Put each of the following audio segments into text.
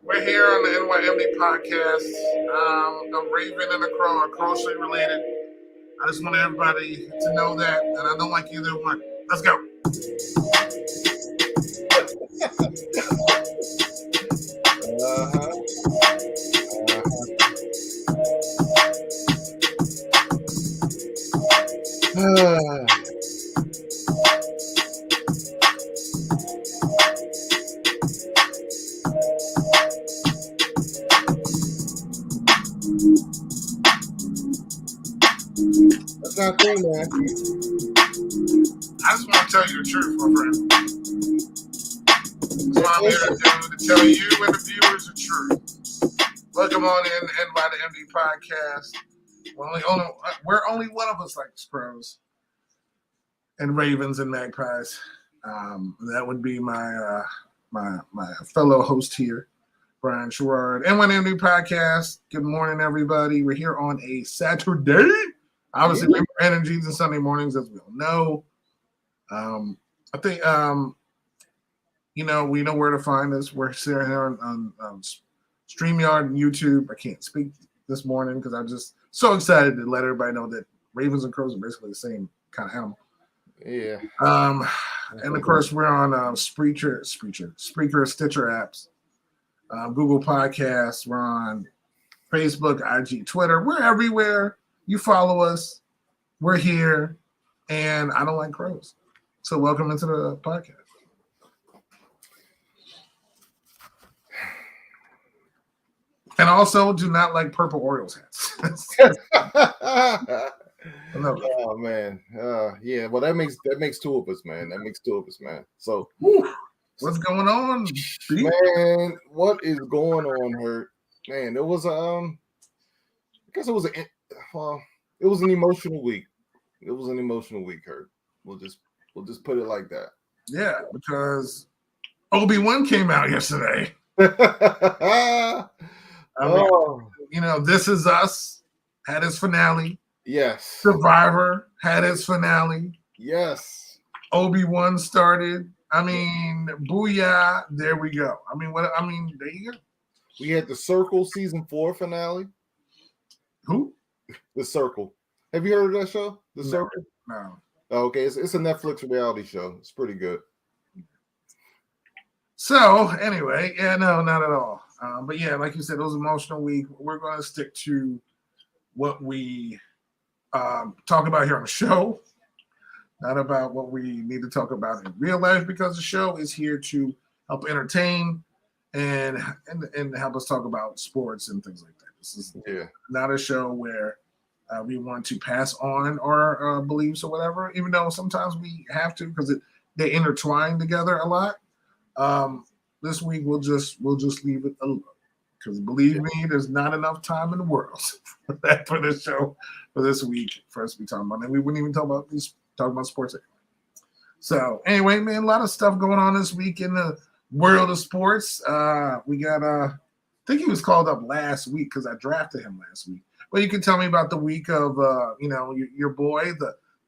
We're here on the NYMD podcast. The Raven and the Crow are closely related. I just want everybody to know that, and I don't like either one. Let's go. That's not cool, man. I just want to tell you the truth, my friend. That's what I'm here to do, to tell you and the viewers the truth. Welcome on in the NYMD podcast. We're only one of us likes Crows and Ravens and Magpies. That would be my fellow host here, Brian Sherrard. NYMD podcast. Good morning, everybody. We're here on a Saturday. Obviously, we have energies and Sunday mornings, as we all know. I think we know where to find us. We're sitting here on StreamYard and YouTube. I can't speak this morning because I'm just so excited to let everybody know that Ravens and Crows are basically the same kind of animal. Yeah. And of course, we're on Spreaker, Stitcher apps, Google Podcasts. We're on Facebook, IG, Twitter. We're everywhere. You follow us. We're here, and I don't like crows. So welcome into the podcast. And also, do not like purple Orioles hats. Oh man, yeah. Well, that makes two of us, man. So, what's going on, man? What is going on, Hurt? Man, it was I guess it was it was an emotional week. It was an emotional week, Hurt. We'll just put it like that. Yeah, because Obi-Wan came out yesterday. This Is Us had its finale. Yes. Survivor had its finale. Yes. Obi-Wan started. Booyah! There we go. There you go. We had the Circle season 4 finale. Who? The Circle. Have you heard of that show? The Circle? No. Okay, it's a Netflix reality show. It's pretty good. So anyway, no, not at all. But yeah, like you said, it was an emotional week. We're going to stick to what we talk about here on the show, not about what we need to talk about in real life, because the show is here to help entertain and help us talk about sports and things like that. This is not a show where we want to pass on our beliefs or whatever, even though sometimes we have to because they intertwine together a lot. This week we'll just leave it alone because believe me, there's not enough time in the world for this show for this week for us to be talking about. And we wouldn't even talk about sports anyway. So anyway, man, a lot of stuff going on this week in the world of sports. We got I think he was called up last week because I drafted him last week. Well, you can tell me about the week of your boy,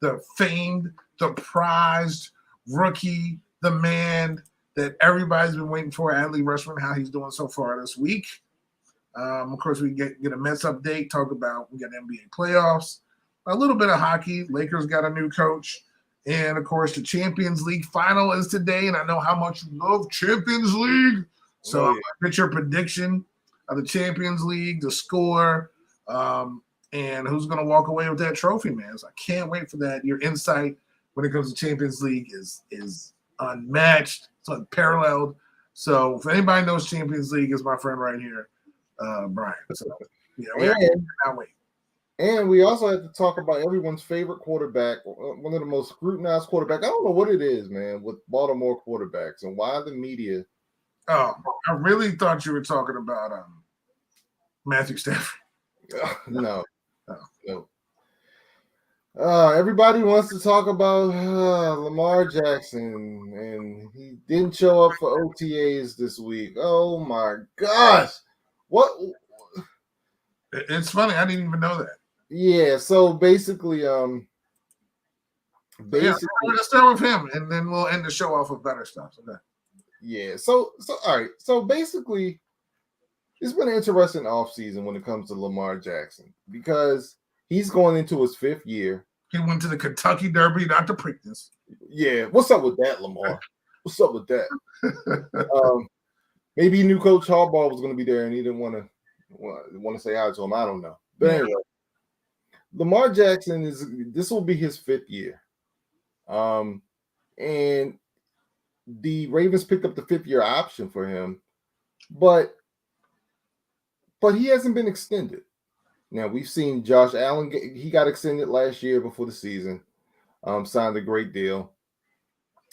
the famed, the prized rookie, the man that everybody's been waiting for, Adley Rutschman, how he's doing so far this week. Of course, we get a Mets update, we got NBA playoffs, a little bit of hockey. Lakers got a new coach. And, of course, the Champions League final is today, and I know how much you love Champions League. So I'm going to get your prediction of the Champions League, the score, and who's going to walk away with that trophy, man. So I can't wait for that. Your insight when it comes to Champions League is unmatched. It's unparalleled. So if anybody knows Champions League, is my friend right here, Brian. So yeah, we cannot wait. And we also have to talk about everyone's favorite quarterback, one of the most scrutinized quarterbacks. I don't know what it is, man, with Baltimore quarterbacks and why the media. Oh, I really thought you were talking about Matthew Stafford. No. Everybody wants to talk about Lamar Jackson, and he didn't show up for OTAs this week. Oh my gosh. What? It's funny. I didn't even know that. Yeah, so basically, let's start with him, and then we'll end the show off with better stuff. Okay. Yeah, so all right. So basically, it's been an interesting offseason when it comes to Lamar Jackson because he's going into his 5th year. He went to the Kentucky Derby, not the Preakness. Yeah, what's up with that, Lamar? What's up with that? Maybe he knew Coach Harbaugh was going to be there, and he didn't want to say hi to him. I don't know, but anyway. Lamar Jackson this will be his 5th year. And the Ravens picked up the 5th-year option for him, but he hasn't been extended. Now we've seen Josh Allen he got extended last year before the season, signed a great deal.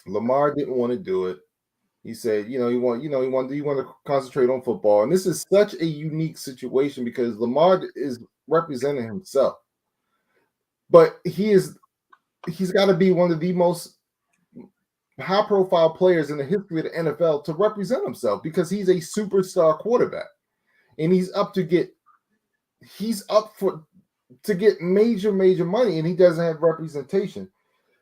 Lamar didn't want to do it. He said, he wanted to concentrate on football. And this is such a unique situation because Lamar is representing himself. But he's got to be one of the most high-profile players in the history of the NFL to represent himself because he's a superstar quarterback, and he's up to get major money, and he doesn't have representation.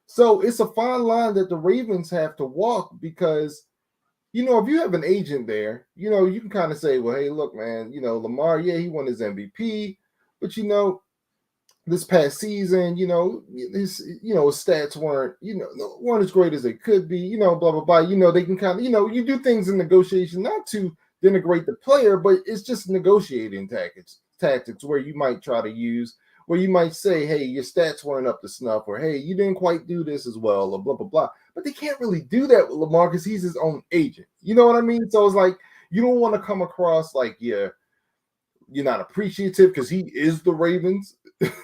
So it's a fine line that the Ravens have to walk because, if you have an agent there, you can kind of say, well, hey, look, man, Lamar, yeah, he won his MVP, but this past season, his stats weren't as great as they could be, blah, blah, blah. They can kind of, you do things in negotiation, not to denigrate the player, but it's just negotiating tactics where you might try to use, where you might say, hey, your stats weren't up to snuff, or hey, you didn't quite do this as well, or blah, blah, blah. But they can't really do that with Lamar because he's his own agent. You know what I mean? So it's like, you don't want to come across like you're not appreciative because he is the Ravens.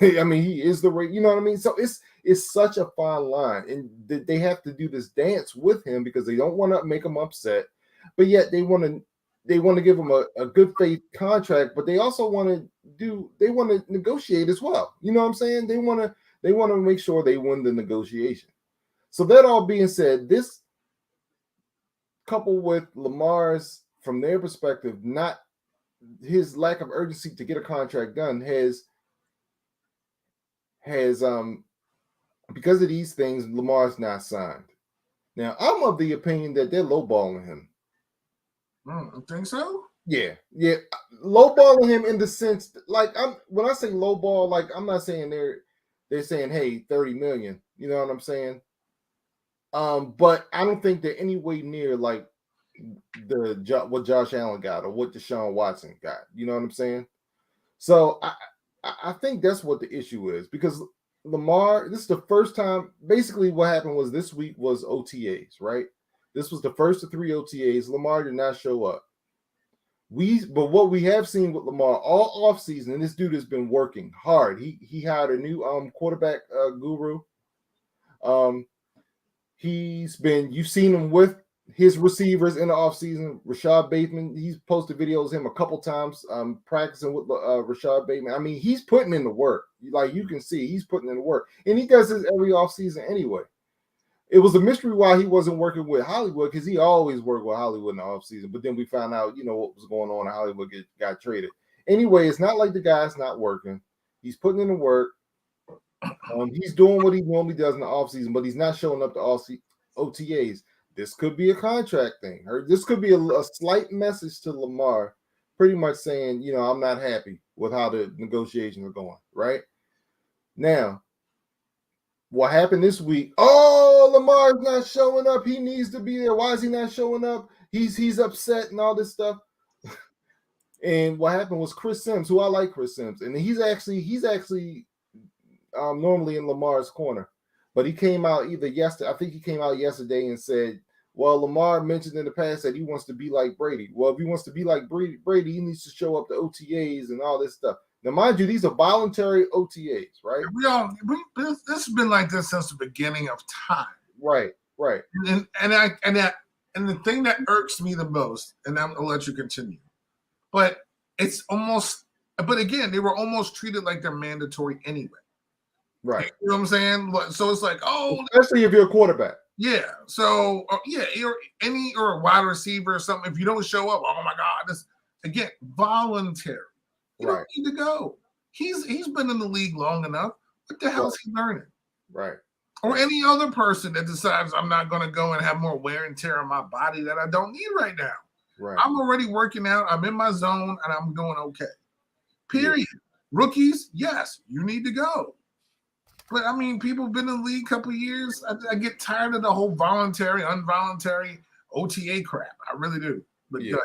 I mean, he is the Ravens. You know what I mean? So it's such a fine line, and they have to do this dance with him because they don't want to make him upset, but yet they want to give him a good faith contract, but they also want to negotiate as well. You know what I'm saying? They want to make sure they win the negotiation. So that all being said, this coupled with Lamar's, from their perspective, not his lack of urgency to get a contract done has because of these things, Lamar's not signed. Now, I'm of the opinion that they're lowballing him. I think so. Yeah, lowballing him in the sense, like when I say lowball, like I'm not saying they're saying, hey, 30 million. You know what I'm saying? But I don't think they're any way near like what Josh Allen got or what Deshaun Watson got. You know what I'm saying? So I think that's what the issue is because Lamar, this is the first time. Basically, what happened was this week was OTAs, right? This was the first of 3 OTAs. Lamar did not show up. But what we have seen with Lamar all offseason, and this dude has been working hard. He hired a new quarterback guru. You've seen him with his receivers in the offseason. Rashad Bateman, he's posted videos of him a couple times practicing with Rashad Bateman. I mean, he's putting in the work. Like you can see, he's putting in the work. And he does this every offseason anyway. It was a mystery why he wasn't working with Hollywood because he always worked with Hollywood in the offseason. But then we found out, what was going on and Hollywood got traded. Anyway, it's not like the guy's not working. He's putting in the work. He's doing what he normally does in the offseason, but he's not showing up to OTAs. This could be a contract thing. Or this could be a slight message to Lamar, pretty much saying, I'm not happy with how the negotiations are going, right? Now, what happened this week? Oh, Lamar's not showing up. He needs to be there. Why is he not showing up? He's upset and all this stuff. And what happened was Chris Sims, who I like Chris Sims, and he's actually normally in Lamar's corner, but he came out either yesterday. I think he came out yesterday and said, "Well, Lamar mentioned in the past that he wants to be like Brady. Well, if he wants to be like Brady, he needs to show up to OTAs and all this stuff." Now, mind you, these are voluntary OTAs, right? This has been like this since the beginning of time. Right. And the thing that irks me the most, and I'll let you continue, but it's almost. But again, they were almost treated like they're mandatory anyway. Right. You know what I'm saying? So it's like, especially if you're a quarterback. Yeah. So or a wide receiver or something. If you don't show up, oh my God, this again voluntary. You don't need to go. He's been in the league long enough. What the hell is he learning? Right. Or any other person that decides I'm not going to go and have more wear and tear on my body that I don't need right now. Right. I'm already working out. I'm in my zone and I'm doing okay. Period. Yeah. Rookies, yes, you need to go. But I mean, people have been in the league a couple of years. I get tired of the whole voluntary, involuntary OTA crap. I really do. But yeah.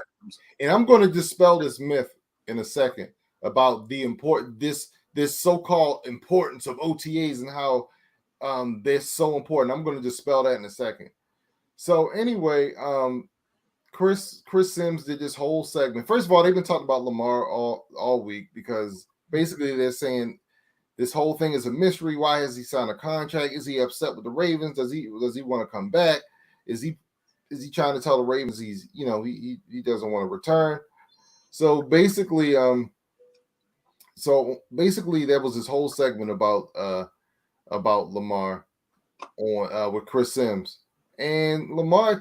And I'm going to dispel this myth in a second about this so-called importance of OTAs and how they're so important. I'm going to dispel that in a second. So anyway, Chris Sims did this whole segment. First of all, they've been talking about Lamar all week because basically they're saying this whole thing is a mystery. Why has he signed a contract? Is he upset with the Ravens? Does he want to come back? Is he trying to tell the Ravens he doesn't want to return? So basically, there was this whole segment about Lamar on with Chris Sims, and Lamar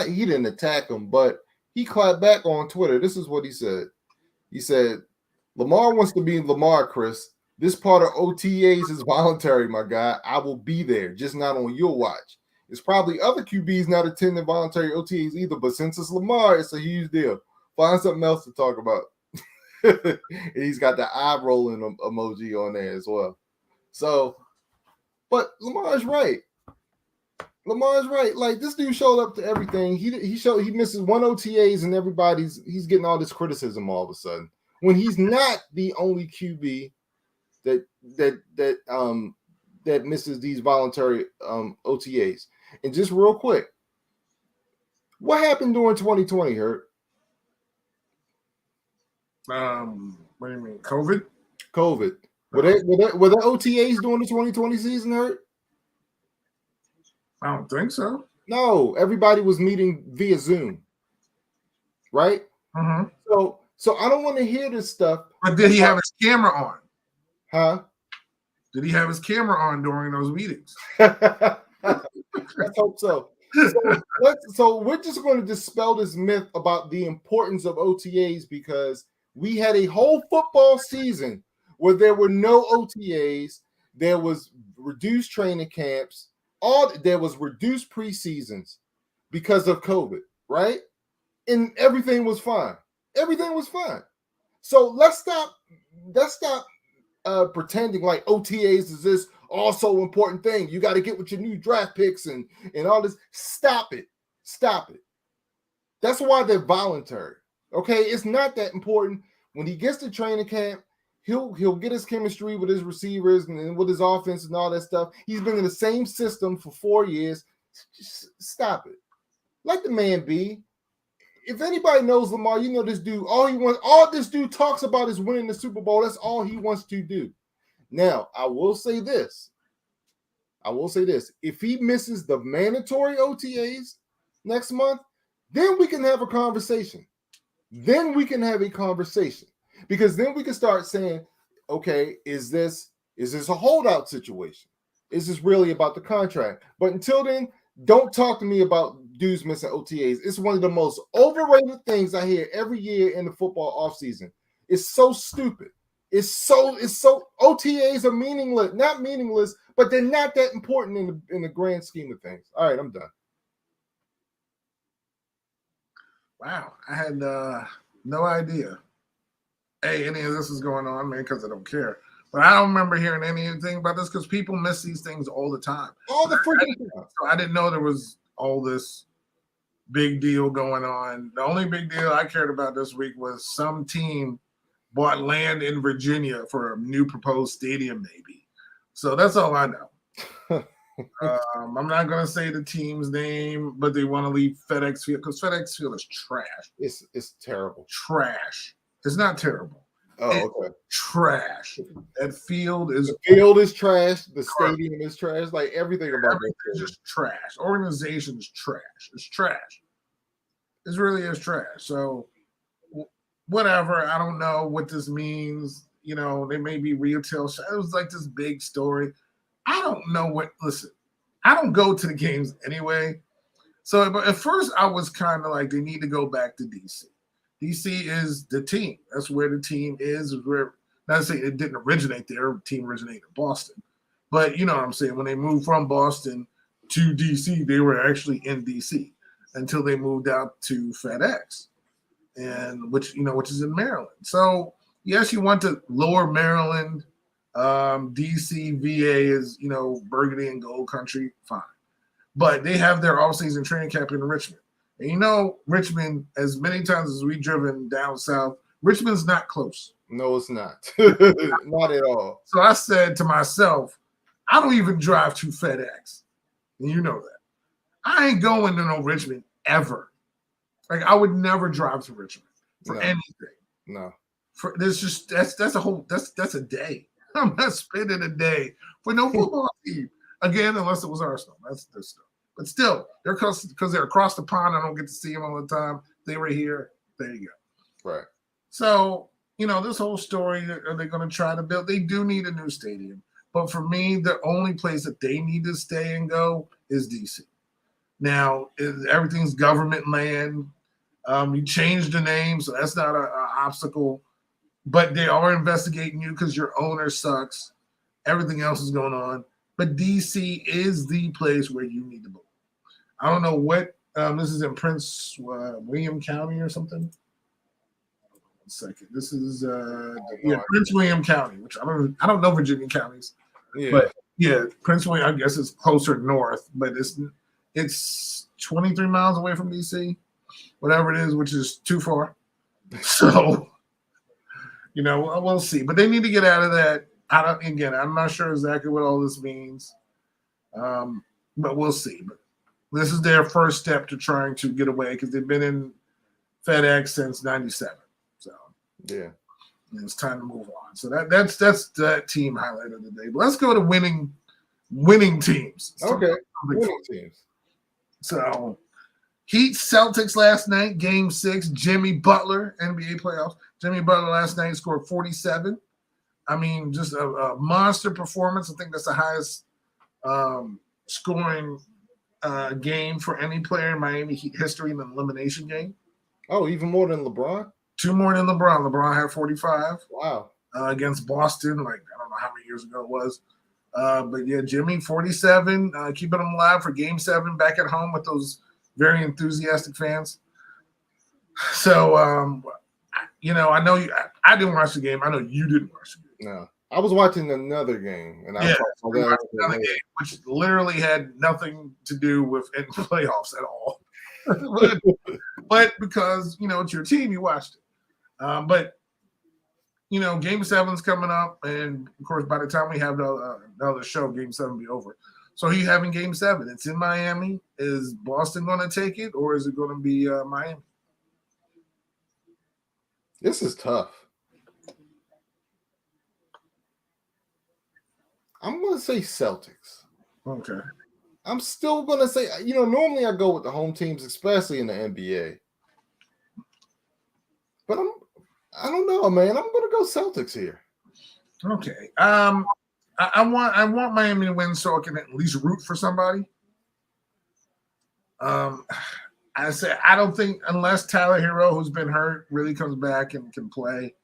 he didn't attack him, but he clapped back on Twitter. This is what he said. He said, "Lamar wants to be Lamar, Chris. This part of OTAs is voluntary, my guy. I will be there, just not on your watch. It's probably other QBs not attending voluntary OTAs either, but since it's Lamar, it's a huge deal. Find something else to talk about." And he's got the eye rolling emoji on there as well. So, but Lamar's right. Like, this dude showed up to everything. He misses one OTAs and he's getting all this criticism all of a sudden when he's not the only QB that misses these voluntary OTAs. And just real quick, what happened during 2020, Hurt? What do you mean? COVID? Were the OTAs during the 2020 season, Hurt? I don't think so. No, everybody was meeting via Zoom, right? Mm-hmm. So I don't want to hear this stuff. But did he have his camera on? Huh? Did he have his camera on during those meetings? Let's hope so. So we're just going to dispel this myth about the importance of OTAs because we had a whole football season where there were no OTAs, there was reduced training camps, there was reduced preseasons because of COVID, right? And everything was fine. So let's stop pretending like OTAs is this also important thing. You got to get with your new draft picks and all this. Stop it. That's why they're voluntary. Okay, it's not that important. When he gets to training camp, he'll get his chemistry with his receivers and with his offense and all that stuff. He's been in the same system for 4 years. Just stop it. Let the man be. If anybody knows Lamar, you know this dude. All this dude talks about is winning the Super Bowl. That's all he wants to do. Now, I will say this. If he misses the mandatory OTAs next month, then we can have a conversation. Because then we can start saying, okay, is this a holdout situation? Is this really about the contract? But until then, don't talk to me about dudes missing OTAs. It's one of the most overrated things I hear every year in the football offseason. It's so stupid. It's so OTAs are meaningless, not meaningless, but they're not that important in the grand scheme of things. All right, I'm done. Wow, I had no idea. Any of this is going on, man, because I don't care. But I don't remember hearing anything about this because people miss these things all the time. All the freaking time. So I didn't know there was all this big deal going on. The only big deal I cared about this week was some team bought land in Virginia for a new proposed stadium, maybe. So that's all I know. I'm not going to say the team's name, but they want to leave FedEx Field because FedEx Field is trash. It's terrible. Trash. It's not terrible. Oh, okay. Trash. That field is trash. The stadium is trash. Like everything about it is just trash. Organization is trash. It's trash. It really is trash. So whatever. I don't know what this means. You know, they may be retail. It was like this big story. I don't know what. Listen, I don't go to the games anyway. So but at first I was kind of like they need to go back to DC. DC is the team. That's where the team is. Where not to say it didn't originate there. The team originated in Boston, but you know what I'm saying. When they moved from Boston to DC, they were actually in DC until they moved out to FedEx, and which is in Maryland. So yes, you want to lower Maryland. DC, VA is burgundy and gold country. Fine, but they have their off-season training camp in Richmond. And Richmond, as many times as we've driven down south, Richmond's not close. No, it's not. Not at all. So I said to myself, I don't even drive to FedEx. And you know that. I ain't going to no Richmond ever. Like I would never drive to Richmond for anything. No. That's a day. I'm not spending a day for no football team. Again, unless it was Arsenal. That's this stuff. But still, because they're across the pond. I don't get to see them all the time. They were here. There you go. Right. So, this whole story, are they going to try to build? They do need a new stadium. But for me, the only place that they need to stay and go is DC. Now, everything's government land. You changed the name, so that's not an obstacle. But they are investigating you because your owner sucks. Everything else is going on. But DC is the place where you need to go. I don't know what this is in Prince William County or something. 1 second. This is Prince William County, which I don't know Virginia counties. Yeah. But yeah, Prince William, I guess it's closer north, but it's 23 miles away from DC, whatever it is, which is too far. So, we'll see. But they need to get out of that. I'm not sure exactly what all this means. But we'll see. But this is their first step to trying to get away because they've been in FedEx since '97. So yeah, it's time to move on. So that's that team highlight of the day. But let's go to winning teams. Okay, winning teams. So Heat Celtics last night, Game 6. Jimmy Butler, NBA playoffs. Jimmy Butler last night scored 47. I mean, just a monster performance. I think that's the highest scoring game for any player in Miami Heat history in an elimination game. Oh, even more than LeBron? 2 more than LeBron. LeBron had 45. Wow. Against Boston, like I don't know how many years ago it was. But yeah, Jimmy, 47, keeping them alive for Game 7 back at home with those very enthusiastic fans. So, I know I didn't watch the game. I know you didn't watch the game. No, I was watching another game, and another game, which literally had nothing to do with any playoffs at all. but because it's your team, you watched it. But Game 7's coming up, and of course, by the time we have the other show, Game 7 will be over. So he's having Game 7. It's in Miami. Is Boston going to take it, or is it going to be Miami? This is tough. I'm going to say Celtics. Okay. I'm still going to say, normally I go with the home teams, especially in the NBA. But I don't know, man. I'm going to go Celtics here. Okay. I want Miami to win so I can at least root for somebody. I say I don't think unless Tyler Hero, who's been hurt, really comes back and can play.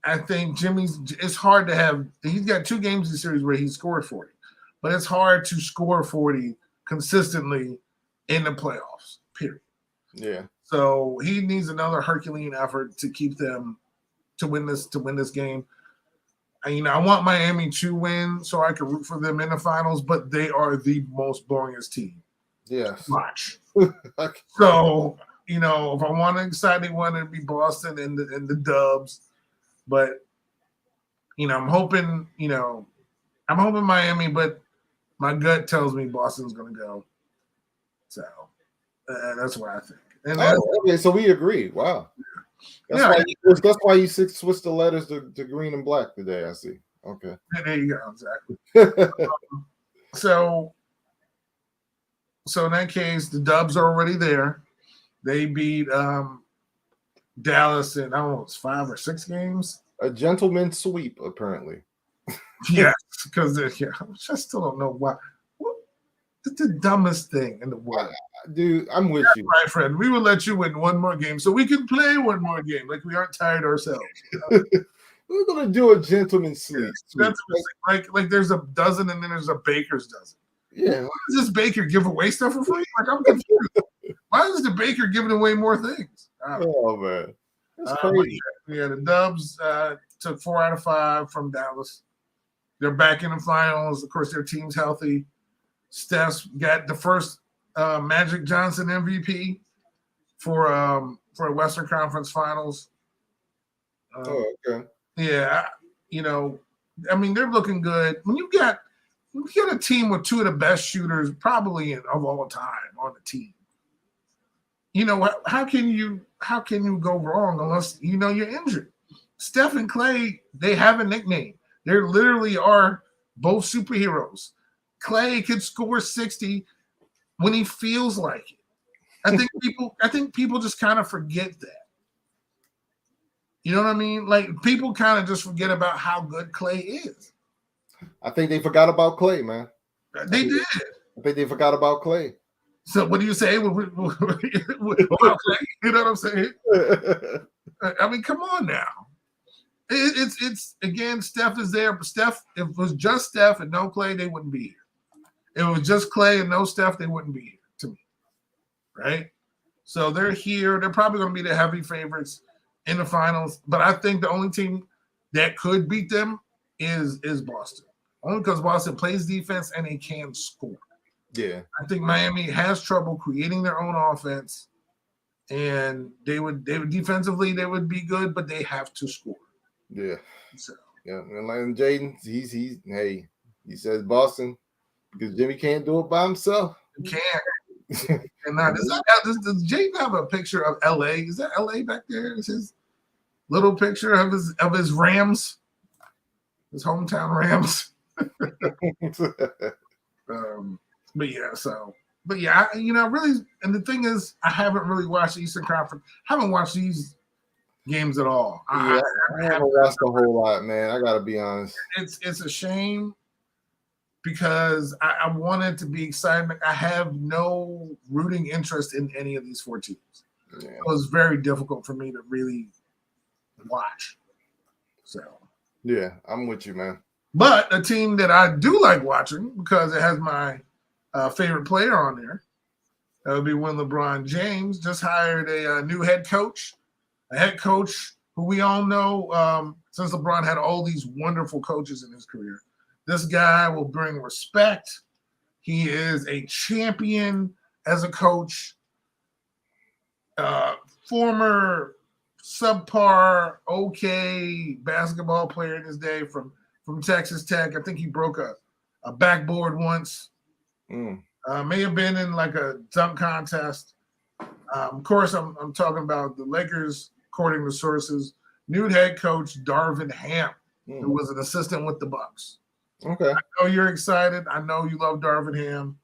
I think it's hard to have. He's got 2 games in the series where he scored 40, but it's hard to score 40 consistently in the playoffs. Period. Yeah. So he needs another Herculean effort to keep them to win this game. I want Miami to win so I can root for them in the finals, but they are the most boringest team Yes. Watch. Okay. So, if I want an exciting one, it'd be Boston and the Dubs. But, I'm hoping Miami, but my gut tells me Boston's going to go. So that's what I think. And Okay, so we agree. Wow. That's why you switched the letters to green and black today, I see. Okay. There you go, exactly. So in that case, the Dubs are already there. They beat Dallas in, I don't know, it's 5 or 6 games. A gentleman's sweep, apparently. Yes, because I still don't know why. It's the dumbest thing in the world. Dude, I'm with you. My friend, we will let you win one more game so we can play one more game. Like we aren't tired ourselves. We're gonna do a gentleman's sweep. That's like there's a dozen and then there's a baker's dozen. Yeah. Why does this baker give away stuff for free? Like I'm confused. Why is the baker giving away more things? Oh man, that's crazy. Yeah, the Dubs took 4 out of 5 from Dallas. They're back in the finals. Of course, their team's healthy. Steph's got the first Magic Johnson MVP for Western Conference Finals. Okay. Yeah, I mean they're looking good. When you get a team with 2 of the best shooters probably of all time on the team, how can you go wrong unless you're injured? Steph and Clay, they have a nickname. They literally are both superheroes. Clay can score 60 when he feels like it. I think people just kind of forget that. You know what I mean? Like people kind of just forget about how good Clay is. I think they forgot about Clay, man. They did. I think they forgot about Clay. So what do you say about Clay? You know what I'm saying? I mean, come on now. It's again, Steph is there. But Steph, if it was just Steph and no Clay, they wouldn't be here. If it was just Clay and no Steph, they wouldn't be here to me. Right? So they're here. They're probably going to be the heavy favorites in the finals. But I think the only team that could beat them is Boston. Only because Boston plays defense and they can score. Yeah. I think Miami has trouble creating their own offense. And they would defensively they would be good, but they have to score. Yeah. So yeah, and Jaden, he says Boston because Jimmy can't do it by himself. He can't. And now, does Jaden have a picture of LA? Is that LA back there? Is his little picture of his Rams, his hometown Rams? Really, and the thing is, I haven't really watched the Eastern Conference. I haven't watched these games at all. I haven't watched a whole lot, man. I gotta be honest. It's a shame because I wanted to be excited. I have no rooting interest in any of these 4 teams. Yeah. It was very difficult for me to really watch. So yeah, I'm with you, man. But a team that I do like watching because it has my favorite player on there. That would be when LeBron James just hired a new head coach. A head coach who we all know since LeBron had all these wonderful coaches in his career. This guy will bring respect. He is a champion as a coach. Former subpar, okay basketball player in his day from Texas Tech. I think he broke a backboard once. May have been in like a dunk contest. Of course, I'm talking about the Lakers, according to sources, new head coach Darvin Ham, who was an assistant with the Bucks. Okay. I know you're excited. I know you love Darvin Ham.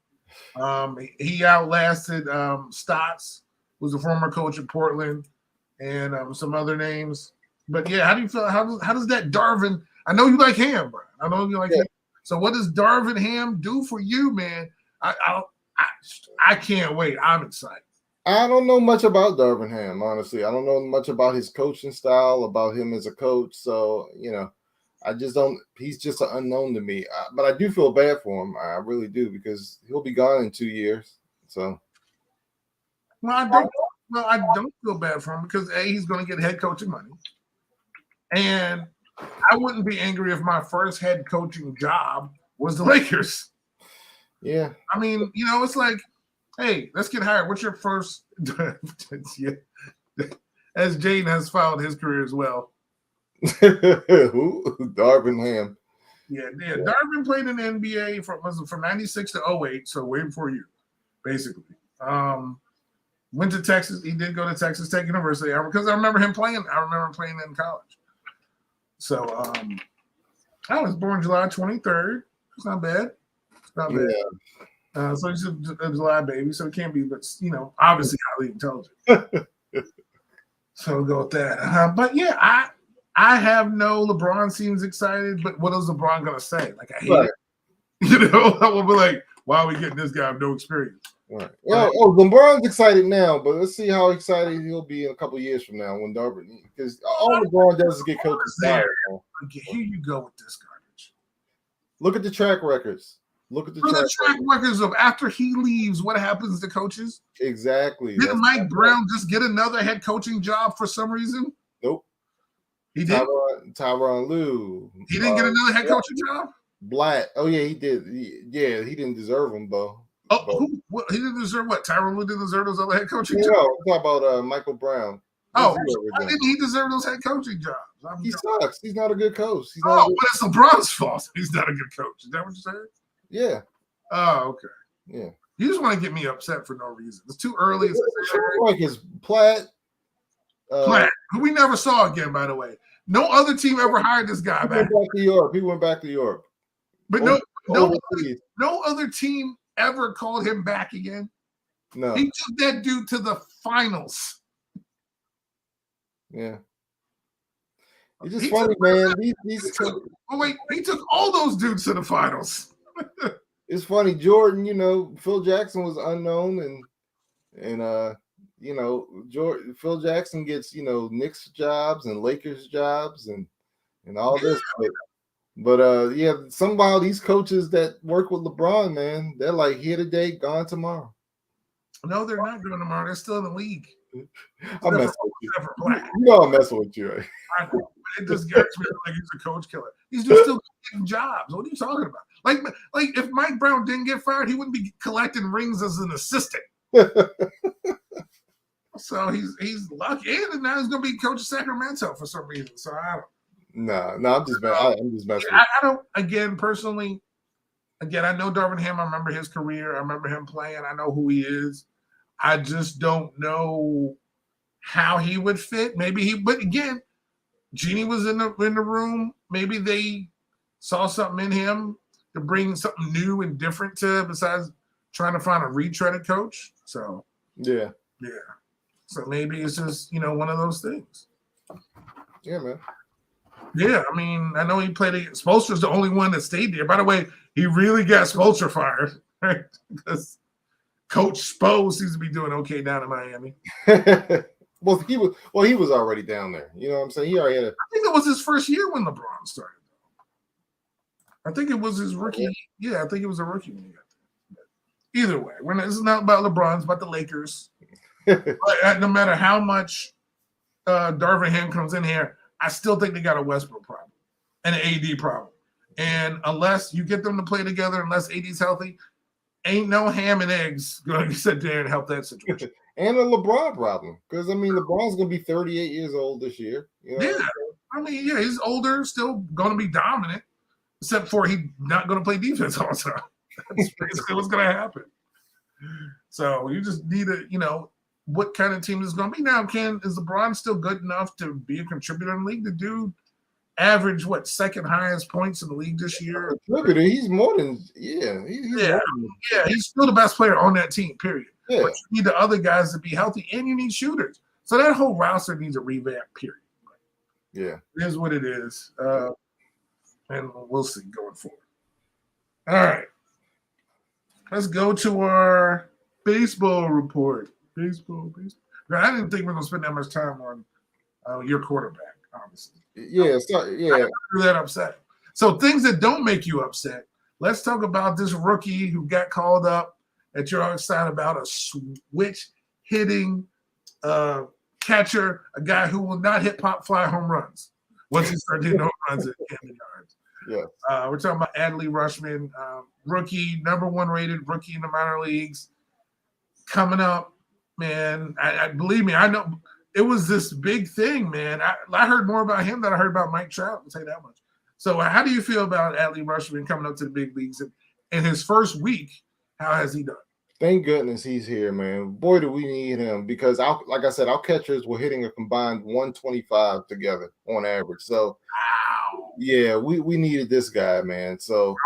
He outlasted Stotts, who's a former coach at Portland, and some other names. But yeah, how do you feel? How does that Darvin? I know you like Ham, bro. I know you like him. So what does Darvin Ham do for you, man? I can't wait. I'm excited. I don't know much about Darvin Ham, honestly. I don't know much about his coaching style, about him as a coach. So, I just don't – he's just an unknown to me. But I do feel bad for him. I really do because he'll be gone in 2 years. So. Well, I don't feel bad for him because, A, he's going to get head coaching money. And I wouldn't be angry if my first head coaching job was the Lakers. Yeah. I mean, it's like hey, let's get hired. What's your first? Yeah. As Jaden has followed his career as well. Who? Darvin Ham. Yeah. Darvin played in the NBA from 96 to 08, so way before you, basically. Went to Texas. He did go to Texas Tech University because I remember him playing. I remember him playing in college. So I was born July 23rd. It's not bad. It's not bad. Yeah. So he's a July baby, so it can't be, but obviously highly intelligent. So we'll go with that. But yeah, I have no. LeBron seems excited, but what is LeBron gonna say? Like, I hate it. I will be like, why are we getting this guy with no experience? Right. Well, LeBron's excited now, but let's see how excited he'll be in a couple of years from now when Darvin, because all LeBron does is get coaches fired. Here you go with this garbage. Look at the track records. Look at the track records of after he leaves, what happens to coaches? Exactly. Didn't Mike Brown just get another head coaching job for some reason? Nope. He did. Tyronn Lue. He didn't get another head coaching job? Blatt. Oh yeah, he did. He didn't deserve them though. Oh, he didn't deserve what? Tyronn Lue didn't deserve those other head coaching jobs? No, I'm talking about Michael Brown. Why didn't he deserve those head coaching jobs? He sucks. He's not a good coach. But it's LeBron's fault. He's not a good coach. Is that what you said? Yeah. Oh, okay. Yeah. You just want to get me upset for no reason. It's too early. Like his Platt. Platt, who we never saw again, by the way. No other team ever hired this guy back. He went back to Europe. But no other team ever called him back again. No. He took that dude to the finals. Yeah. It's just funny, man. He took all those dudes to the finals. It's funny, Jordan. Phil Jackson was unknown, and Phil Jackson gets Knicks jobs and Lakers jobs and all this. But somehow these coaches that work with LeBron, man, they're like here today, gone tomorrow. No, they're not going tomorrow. They're still in the league. I'm messing with you. I'm messing with you. Right? I know. It just gets me like he's a coach killer. He's just still getting jobs. What are you talking about? Like if Mike Brown didn't get fired, he wouldn't be collecting rings as an assistant. So he's lucky, and now he's going to be coach of Sacramento for some reason. So I don't. No, I'm just messing. I don't. Again, personally, I know Darvin Ham. I remember his career. I remember him playing. I know who he is. I just don't know how he would fit. But again, Jeannie was in the room. Maybe they saw something in him to bring something new and different to, besides trying to find a retreaded coach. So yeah. So maybe it's just one of those things. Yeah, man. Yeah, I mean, I know he played against Spoelstra's the only one that stayed there. By the way, he really got Spoelstra fired, right? Because Coach Spo seems to be doing okay down in Miami. He was already down there. You know what I'm saying? He already had I think it was his first year when LeBron started. I think it was his rookie. Yeah, I think it was a rookie when he got there. Either way, it's not about LeBron, it's about the Lakers. But no matter how much Darvin Ham comes in here, I still think they got a Westbrook problem and an AD problem. And unless you get them to play together, unless AD's healthy, ain't no ham and eggs going to sit there and help that situation. And a LeBron problem, because LeBron's going to be 38 years old this year. He's older, still going to be dominant, except for he's not going to play defense all the time. That's basically what's going to happen. So you just need what kind of team is going to be now. Is LeBron still good enough to be a contributor in the league? The dude averaged second highest points in the league this year. Contributor, he's more than he's still the best player on that team. Period. Yeah. But you need the other guys to be healthy, and you need shooters. So that whole roster needs a revamp. Period. Yeah, it is what it is, and we'll see going forward. All right, let's go to our baseball report. Baseball. I didn't think we were going to spend that much time on your quarterback, honestly. Yeah. I'm that upset. So things that don't make you upset. Let's talk about this rookie who got called up that you're all excited about, a switch hitting catcher, a guy who will not hit pop fly home runs once he starts hitting home runs at Camden Yards. Yeah. We're talking about Adley Rushman, rookie, number 1 rated rookie in the minor leagues. coming up, man. I believe me, I know it was this big thing, man. I heard more about him than I heard about Mike Trout. I'll say that much. So, how do you feel about Adley Rutschman coming up to the big leagues in his first week? How has he done? Thank goodness he's here, man. Boy, do we need him because, like I said, our catchers were hitting a combined 125 together on average. So, Wow. yeah, we needed this guy, man. So,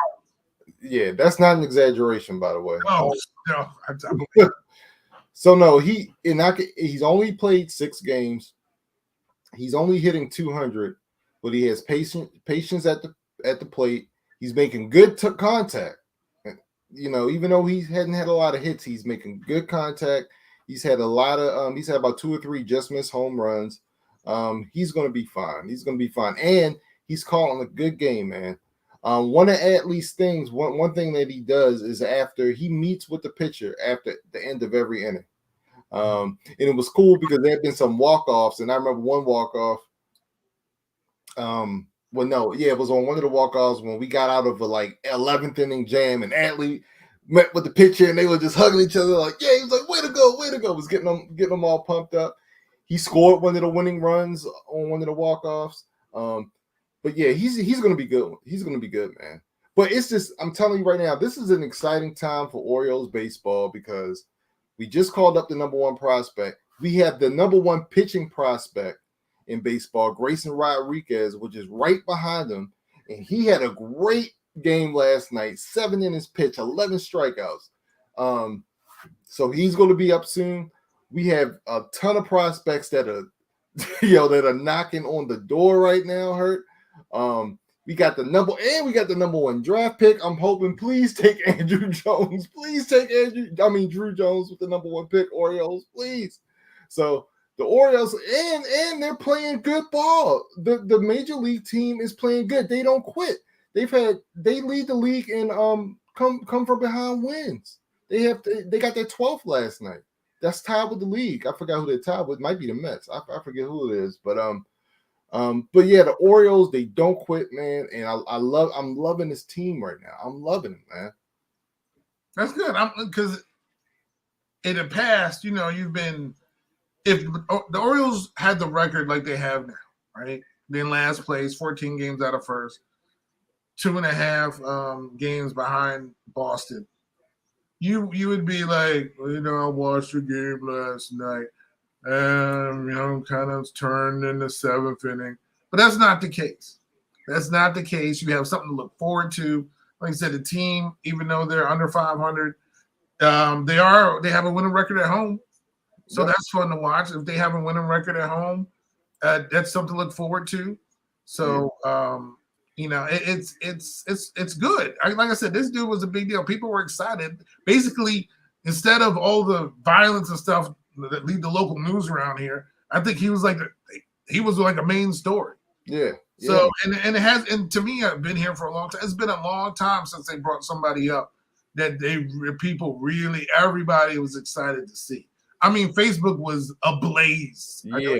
yeah, that's not an exaggeration, by the way. Oh, no. So, no, he's only played 6 games. He's only hitting 200, but he has patience at the plate. He's making good contact. You know, even though he hadn't had a lot of hits, he's making good contact. He's had a lot of he's had about 2 or 3 just missed home runs. He's going to be fine. He's going to be fine, and he's calling a good game, man. One of Adley's things, one thing that he does is after he meets with the pitcher after the end of every inning. And it was cool because there had been some walk-offs, and I remember one walk-off. It was on one of the walk-offs when we got out of a 11th inning jam, and Adley met with the pitcher, and they were just hugging each other like, yeah, he was like, way to go, way to go. Was getting them all pumped up. He scored one of the winning runs on one of the walk-offs. But yeah, he's gonna be good. He's gonna be good, man. But it's just, I'm telling you right now, this is an exciting time for Orioles baseball because we just called up the number 1 prospect. We have the number 1 pitching prospect in baseball, Grayson Rodriguez, which is right behind him. And he had a great game last night, 7 innings pitched, 11 strikeouts. So he's going to be up soon. We have a ton of prospects that are, that are knocking on the door right now, Hurt. We got the number 1 draft pick. I'm hoping, please take Andrew Jones. Please take Drew Jones with the number 1 pick, Orioles, please. So the Orioles, and they're playing good ball. The major league team is playing good. They don't quit. They lead the league in come from behind wins. They got their 12th last night. That's tied with the league. I forgot who they're tied with. It might be the Mets. I forget who it is. But yeah, the Orioles, they don't quit, man. And I'm loving this team right now. I'm loving it, man. That's good. Because in the past, you've been. If the Orioles had the record like they have now, right? Then last place, 14 games out of first, 2.5 games behind Boston. You would be like, I watched the game last night, and kind of turned in the 7th inning. But that's not the case. That's not the case. You have something to look forward to. Like I said, the team, even though they're under 500, they have a winning record at home. So that's fun to watch. If they have a winning record at home, that's something to look forward to. So, it's good. Like I said, this dude was a big deal. People were excited. Basically, instead of all the violence and stuff that lead the local news around here, I think he was like a main story. Yeah. So and to me, I've been here for a long time. It's been a long time since they brought somebody up that everybody was excited to see. I mean, Facebook was ablaze. Yeah.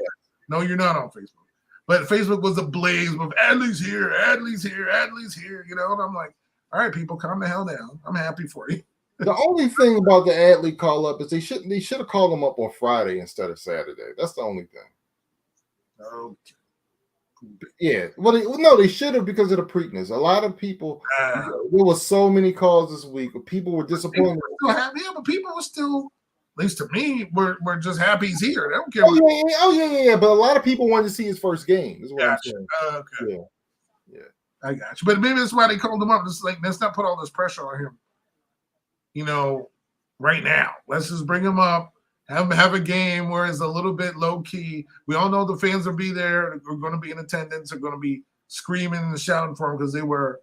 No, you're not on Facebook. But Facebook was ablaze with Adley's here, Adley's here, Adley's here. And I'm like, all right, people, calm the hell down. I'm happy for you. The only thing about the Adley call up is they should have called him up on Friday instead of Saturday. That's the only thing. Okay. Yeah. Well, they should have because of the Preakness. A lot of people, there were so many calls this week. People were disappointed. But people were still, at least to me, we're just happy he's here. They don't care. Yeah. But a lot of people wanted to see his first game. Is what I'm saying. Okay. Yeah. I got you. But maybe that's why they called him up. Just let's not put all this pressure on him. Right now. Let's just bring him up. Have a game where it's a little bit low key. We all know the fans will be there. They're going to be in attendance. They're going to be screaming and shouting for him because they were.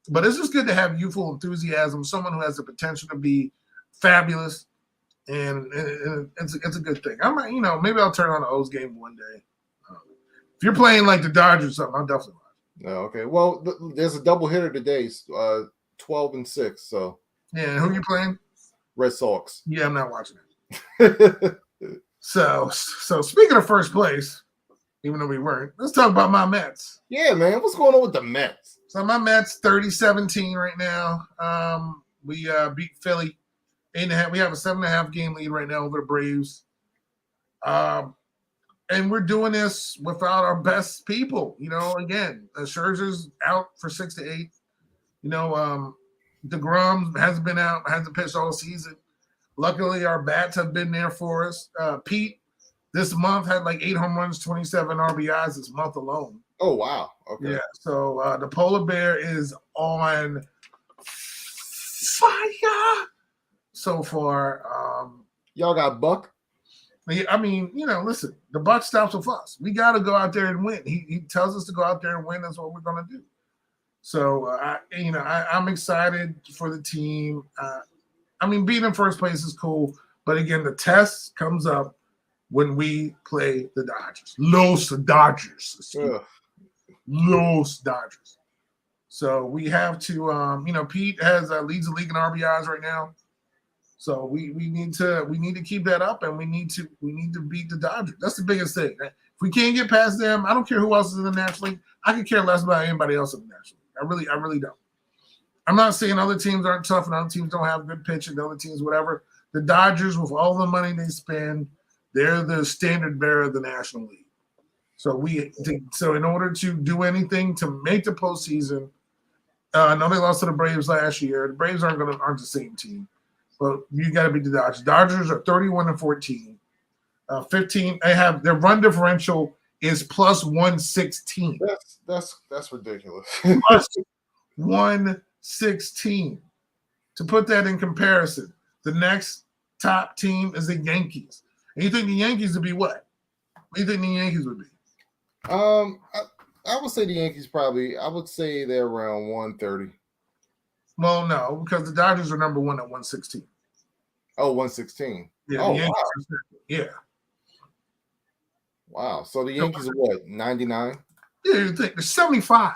But it's just good to have youthful enthusiasm. Someone who has the potential to be fabulous. And it's a good thing. I might, maybe I'll turn on the O's game one day. If you're playing like the Dodgers or something, I'll definitely watch. No, okay. Well, there's a double hitter today, 12 and 6. So yeah, who are you playing? Red Sox. Yeah, I'm not watching it. So speaking of first place, even though we weren't, let's talk about my Mets. Yeah, man. What's going on with the Mets? So my Mets 30-17 right now. We beat Philly 8.5. We have a 7.5 game lead right now over the Braves. And we're doing this without our best people. Again, Scherzer's out for 6 to 8. DeGrom hasn't been out, hasn't pitched all season. Luckily, our bats have been there for us. Pete, this month, had like 8 home runs, 27 RBIs this month alone. Oh, wow. Okay. Yeah, so the Polar Bear is on fire so far. Y'all got Buck? I mean, listen, the buck stops with us. We got to go out there and win. He tells us to go out there and win. That's what we're going to do. So, I'm excited for the team. Being in first place is cool. But again, the test comes up when we play the Dodgers. Los Dodgers. Los Dodgers. So we have to, Pete leads the league in RBIs right now. So we need to keep that up, and we need to beat the Dodgers. That's the biggest thing. If we can't get past them, I don't care who else is in the National League. I could care less about anybody else in the National League. I really don't. I'm not saying other teams aren't tough and other teams don't have good pitching, the other teams, whatever. The Dodgers, with all the money they spend, they're the standard bearer of the National League. So in order to do anything to make the postseason, I know they lost to the Braves last year. The Braves aren't the same team. But you got to beat the Dodgers. Dodgers are 31-14. 15. They have their run differential is plus 116. That's ridiculous. Plus 116. To put that in comparison, the next top team is the Yankees. And you think the Yankees would be what? What do you think the Yankees would be? I would say the Yankees I would say they're around 130. Well, no, because the Dodgers are number one at 116. Oh, 116. Yeah. Oh, Yankees wow. Yeah. Wow. So the Yankees are what, 99? Yeah, you think they're 75.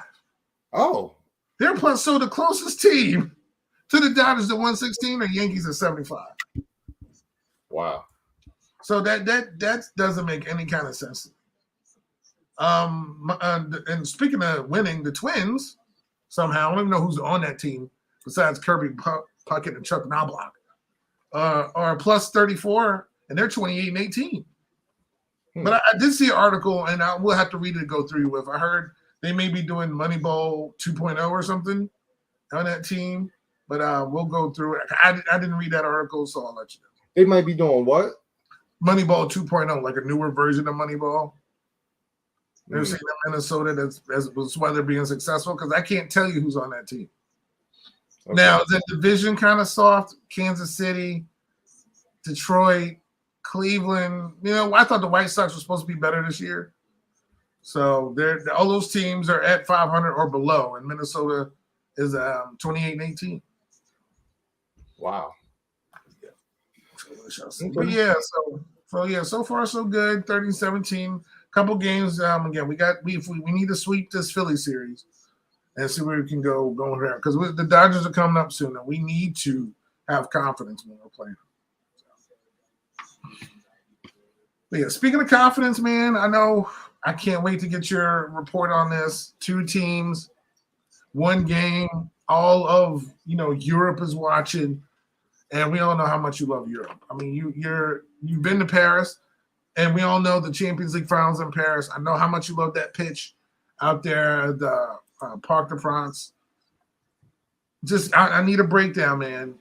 Oh. They're plus, so the closest team to the Dodgers at 116 are Yankees at 75. Wow. So that doesn't make any kind of sense. And speaking of winning, the Twins somehow, I don't even know who's on that team besides Kirby Puckett and Chuck Knobloch, are plus 34, and they're 28-18. But I did see an article, and I will have to read it to go through with. I heard they may be doing Moneyball 2.0 or something on that team, but we'll go through it. I didn't read that article, so I'll let you know. They might be doing what? Moneyball 2.0, like a newer version of Moneyball. They're saying that Minnesota, that's why they're being successful, because I can't tell you who's on that team. Okay. Now, the division kind of soft. Kansas City, Detroit, Cleveland. I thought the White Sox were supposed to be better this year. So all those teams are at 500 or below, and Minnesota is 28-18. Wow. But yeah, so far so good. 30-17. Couple games. Again, we need to sweep this Philly series and see where we can go going there, because the Dodgers are coming up soon, and we need to have confidence when we're playing. But yeah, speaking of confidence, man, I can't wait to get your report on this. 2 teams, 1 game. All of Europe is watching, and we all know how much you love Europe. I mean, you've been to Paris. And we all know the Champions League finals in Paris. I know how much you love that pitch out there at the Parc de France. I need a breakdown, man.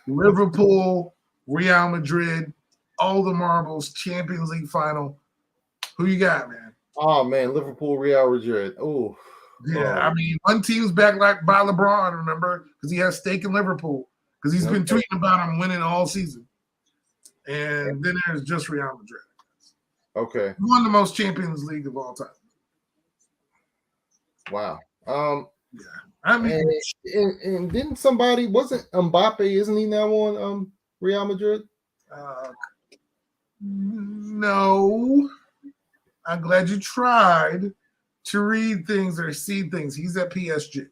Liverpool, Real Madrid, all the marbles, Champions League final. Who you got, man? Oh, man, Liverpool, Real Madrid. Oh. Yeah, one team's back like by LeBron, remember? Because he has stake in Liverpool. Because he's been tweeting about him winning all season. And then there's just Real Madrid. Okay. Won the most Champions League of all time. Wow. Yeah. And didn't somebody, wasn't Mbappe, isn't he now on Real Madrid? No. I'm glad you tried to read things or see things. He's at PSG.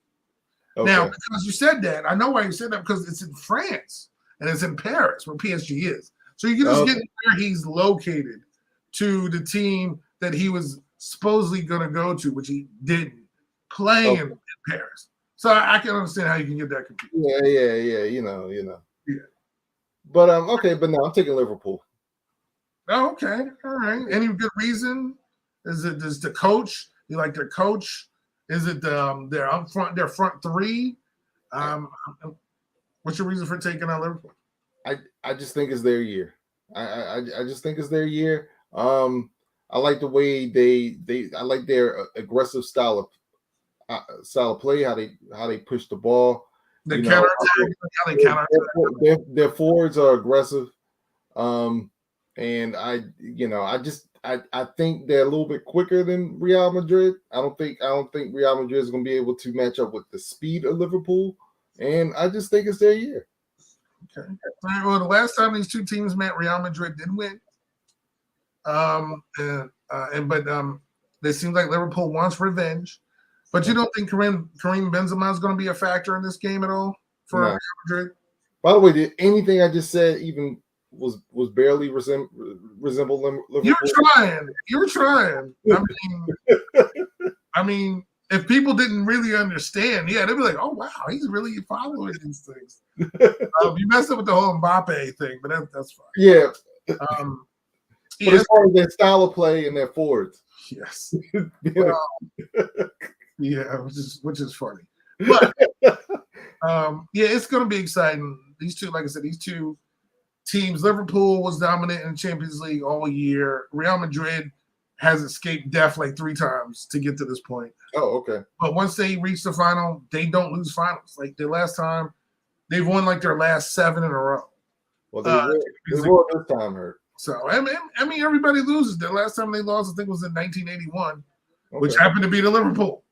Okay. Now, because you said that, I know why you said that, because it's in France and it's in Paris where PSG is. So you can just get where he's located to the team that he was supposedly going to go to, which he didn't, playing in Paris. So I can understand how you can get that confused. Yeah. Yeah. But okay, but no, I'm taking Liverpool. Oh, okay, all right. Any good reason? Is it just the coach? You like their coach? Is it their up front, their front three? Um, what's your reason for taking on Liverpool? I just think it's their year. I just think it's their year. I like the way they I like their aggressive style of play, how they push the ball. The You know, counter attack, how they counter attack. their forwards are aggressive. And I think they're a little bit quicker than Real Madrid. I don't think Real Madrid is going to be able to match up with the speed of Liverpool, and I just think it's their year. Okay. All right, well, the last time these two teams met, Real Madrid did win. It seems like Liverpool wants revenge. But you don't think Karim Benzema is going to be a factor in this game at all for Real Madrid? By the way, did anything I just said even was barely resemble Liverpool? You were trying. I mean, if people didn't really understand, they'd be like, "Oh wow, he's really following these things." You messed up with the whole Mbappe thing, but that's fine. Yeah. But as far as their style of play and their forwards, yes. Well, yeah, which is funny. But it's going to be exciting. These two, like I said, these two teams. Liverpool was dominant in the Champions League all year. Real Madrid has escaped death like 3 times to get to this point. Oh, okay. But once they reach the final, they don't lose finals. Like the last time, they've won like their last 7 in a row. Well, they won this time, Hurt. So I mean, everybody loses. The last time they lost, I think, was in 1981, which happened to be to Liverpool.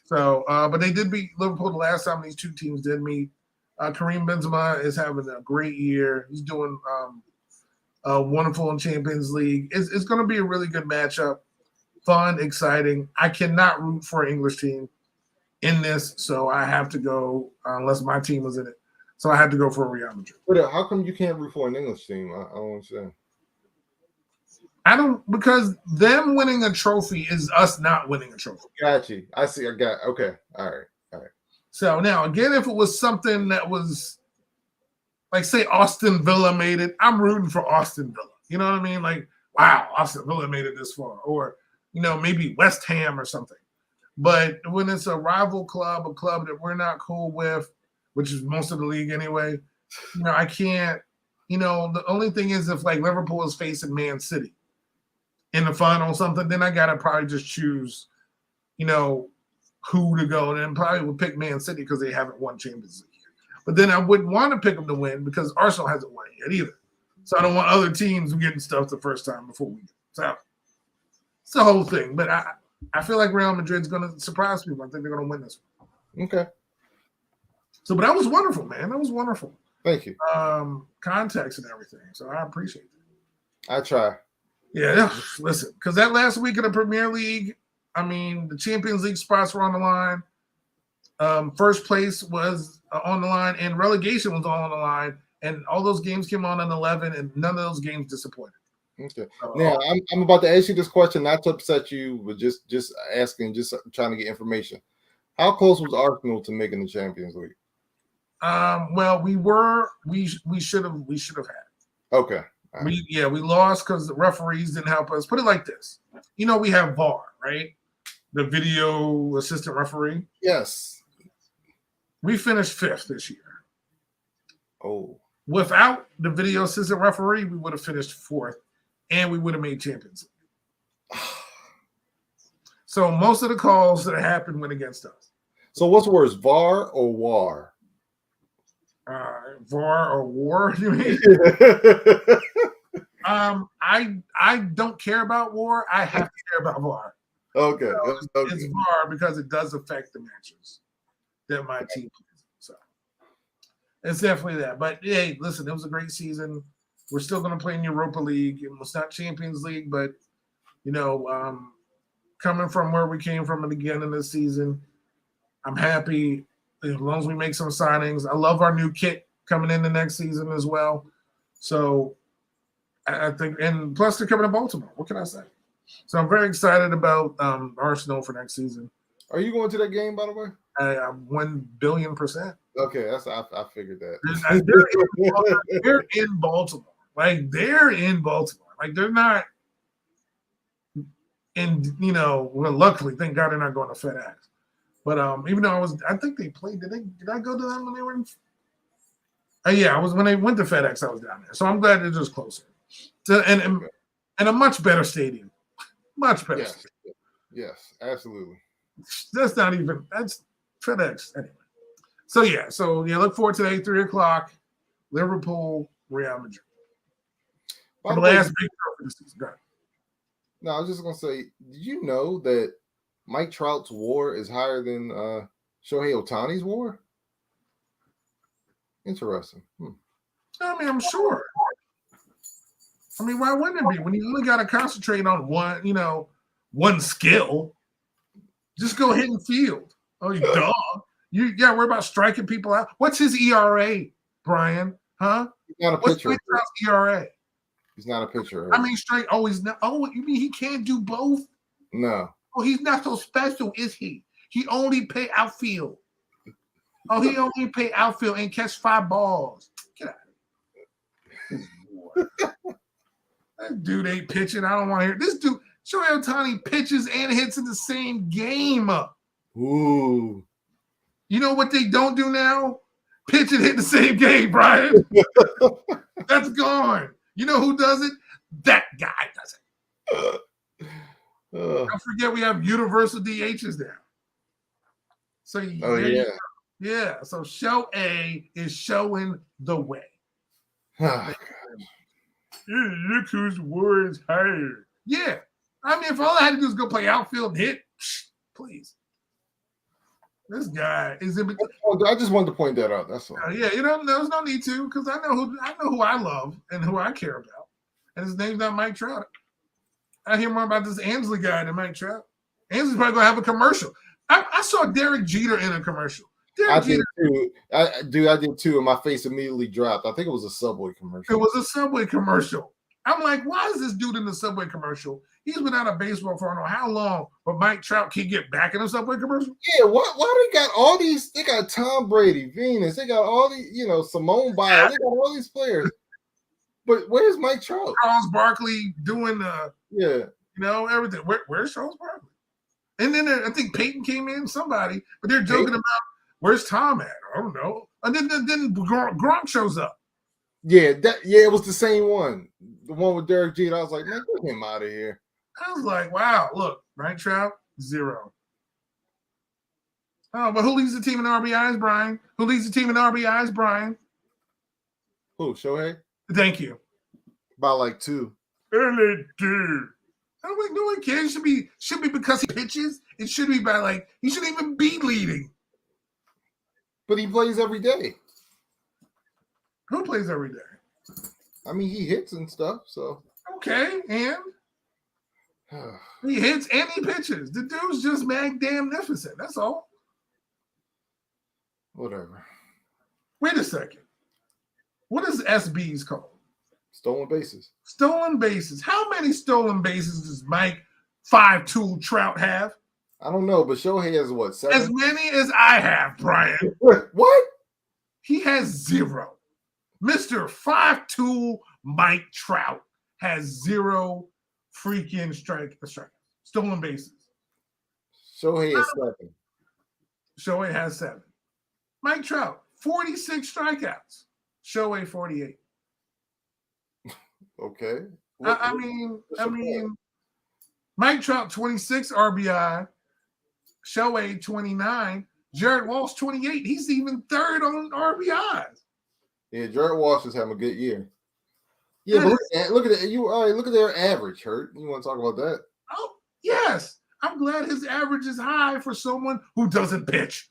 So, but they did beat Liverpool the last time these two teams did meet. Karim Benzema is having a great year. He's doing wonderful in Champions League. It's going to be a really good matchup. Fun, exciting. I cannot root for an English team in this, so I have to go, unless my team was in it. So I had to go for Real Madrid. But how come you can't root for an English team? I don't understand. Because them winning a trophy is us not winning a trophy. Gotcha. I see. Okay. All right. So now, again, if it was something that was like, say, Aston Villa made it, I'm rooting for Aston Villa. You know what I mean? Like, wow, Aston Villa made it this far. Or, maybe West Ham or something. But when it's a rival club, a club that we're not cool with, which is most of the league anyway, I can't, the only thing is if like Liverpool is facing Man City in the final or something, then I got to probably just choose, who to go. And then probably would pick Man City because they haven't won Champions League yet. But then I wouldn't want to pick them to win because Arsenal hasn't won it yet either. So I don't want other teams getting stuff the first time before we get. So it's the whole thing. But I feel like Real Madrid's going to surprise people. I think they're going to win this one. Okay. So, but that was wonderful, man. That was wonderful. Thank you. Context and everything. So I appreciate it. I try. Yeah, listen, because that last week of the Premier League, I mean, the Champions League spots were on the line. First place was on the line, and relegation was all on the line. And all those games came on 11, and none of those games disappointed. Okay. Now I'm about to ask you this question, not to upset you, but just asking, just trying to get information. How close was Arsenal to making the Champions League? Well, we should have had. Okay. Right. We lost because the referees didn't help us. Put it like this. We have VAR, right? The video assistant referee. Yes. We finished 5th this year. Oh. Without the video assistant referee, we would have finished 4th, and we would have made Champions League. So most of the calls that happened went against us. So what's worse, VAR or WAR? VAR or war? You mean? I don't care about war. I have to care about VAR. Okay. So it's VAR because it does affect the matches that my team plays. So it's definitely that. But hey, listen, it was a great season. We're still going to play in Europa League. It was not Champions League, but coming from where we came from at the beginning of the season, I'm happy as long as we make some signings. I love our new kit coming in the next season as well. So I think, and plus they're coming to Baltimore. What can I say? So I'm very excited about Arsenal for next season. Are you going to that game, by the way? 1 billion%. Okay, I figured that. They're in Baltimore. Like they're in Baltimore. Like they're not in, well, luckily, thank God they're not going to FedEx. But even though I think they played. Did I go to them when they were in? Yeah, I was when they went to FedEx. I was down there, so I'm glad they're just closer. And a much better stadium, much better. Yes, stadium. Yes, absolutely. That's FedEx anyway. So look forward to today, 3:00, Liverpool, Real Madrid. The last big trophy this season. Go ahead. No, I was just gonna say, did you know that Mike Trout's WAR is higher than Shohei Ohtani's WAR? Interesting. I mean, I'm sure. I mean, why wouldn't it be? When you only got to concentrate on one skill, just go hit and field. Oh, you dog. You got to worry about striking people out. What's his ERA, Brian? Huh? He's not a pitcher. What's Trout's ERA? He's not a pitcher. I mean, straight. Oh, he's not. Oh, you mean he can't do both? No. Oh, he's not so special, is he? He only play outfield. Oh, he only play outfield and catch 5 balls. Get out of here. That dude ain't pitching. I don't want to hear this dude. Shohei Ohtani pitches and hits in the same game. Ooh. You know what they don't do now? Pitch and hit the same game, Brian. That's gone. You know who does it? That guy does it. Don't forget we have universal DHs now. So yeah. So Shohei is showing the way. Look whose WAR is higher. Yeah. I mean, if all I had to do is go play outfield and hit, please. This guy is in. I just wanted to point that out. That's all. Yeah, there's no need to, because I know who I love and who I care about, and his name's not Mike Trout. I hear more about this Ansley guy than Mike Trout. Ansley's probably gonna have a commercial. I saw Derek Jeter in a commercial. I did too, and my face immediately dropped. I think it was a Subway commercial. It was a Subway commercial. I'm like, why is this dude in the Subway commercial? He's been out of baseball for I don't know how long, but Mike Trout can get back in a Subway commercial? Yeah, why they got all these? They got Tom Brady, Venus, they got all these, Simone Biles, they got all these players. But where's Mike Trout? Charles Barkley doing everything. Where's Charles Barkley? And then I think Peyton came in, somebody, but they're joking about where's Tom at? I don't know. And then Gronk shows up. Yeah, it was the same one. The one with Derek Jeter. I was like, man, get him out of here. I was like, wow, look, Mike Trout, 0. Oh, but who leads the team in RBIs, Brian? Who, Shohei? Thank you. About like 2. Dude. I'm like, no one cares. It should be because he pitches. It should be by he shouldn't even be leading. But he plays every day. Who plays every day? I mean, he hits and stuff, so. Okay, and he hits and he pitches. The dude's just magnificent. That's all. Whatever. Wait a second. What is SBs called? Stolen bases. Stolen bases. How many stolen bases does Mike 5'2" Trout have? I don't know, but Shohei has what, 7? As many as I have, Brian. What? He has 0. Mr. 5'2" Mike Trout has 0 freaking stolen bases. Shohei has 7. Shohei has 7. Mike Trout, 46 strikeouts. Shohei, 48. Okay. I mean, Mike Trout, 26 RBI. Shohei, 29. Jared Walsh, 28. He's even third on RBIs. Yeah, Jared Walsh is having a good year. Yeah, but look at it. Look at their average, Hurt. You want to talk about that? Oh, yes. I'm glad his average is high for someone who doesn't pitch.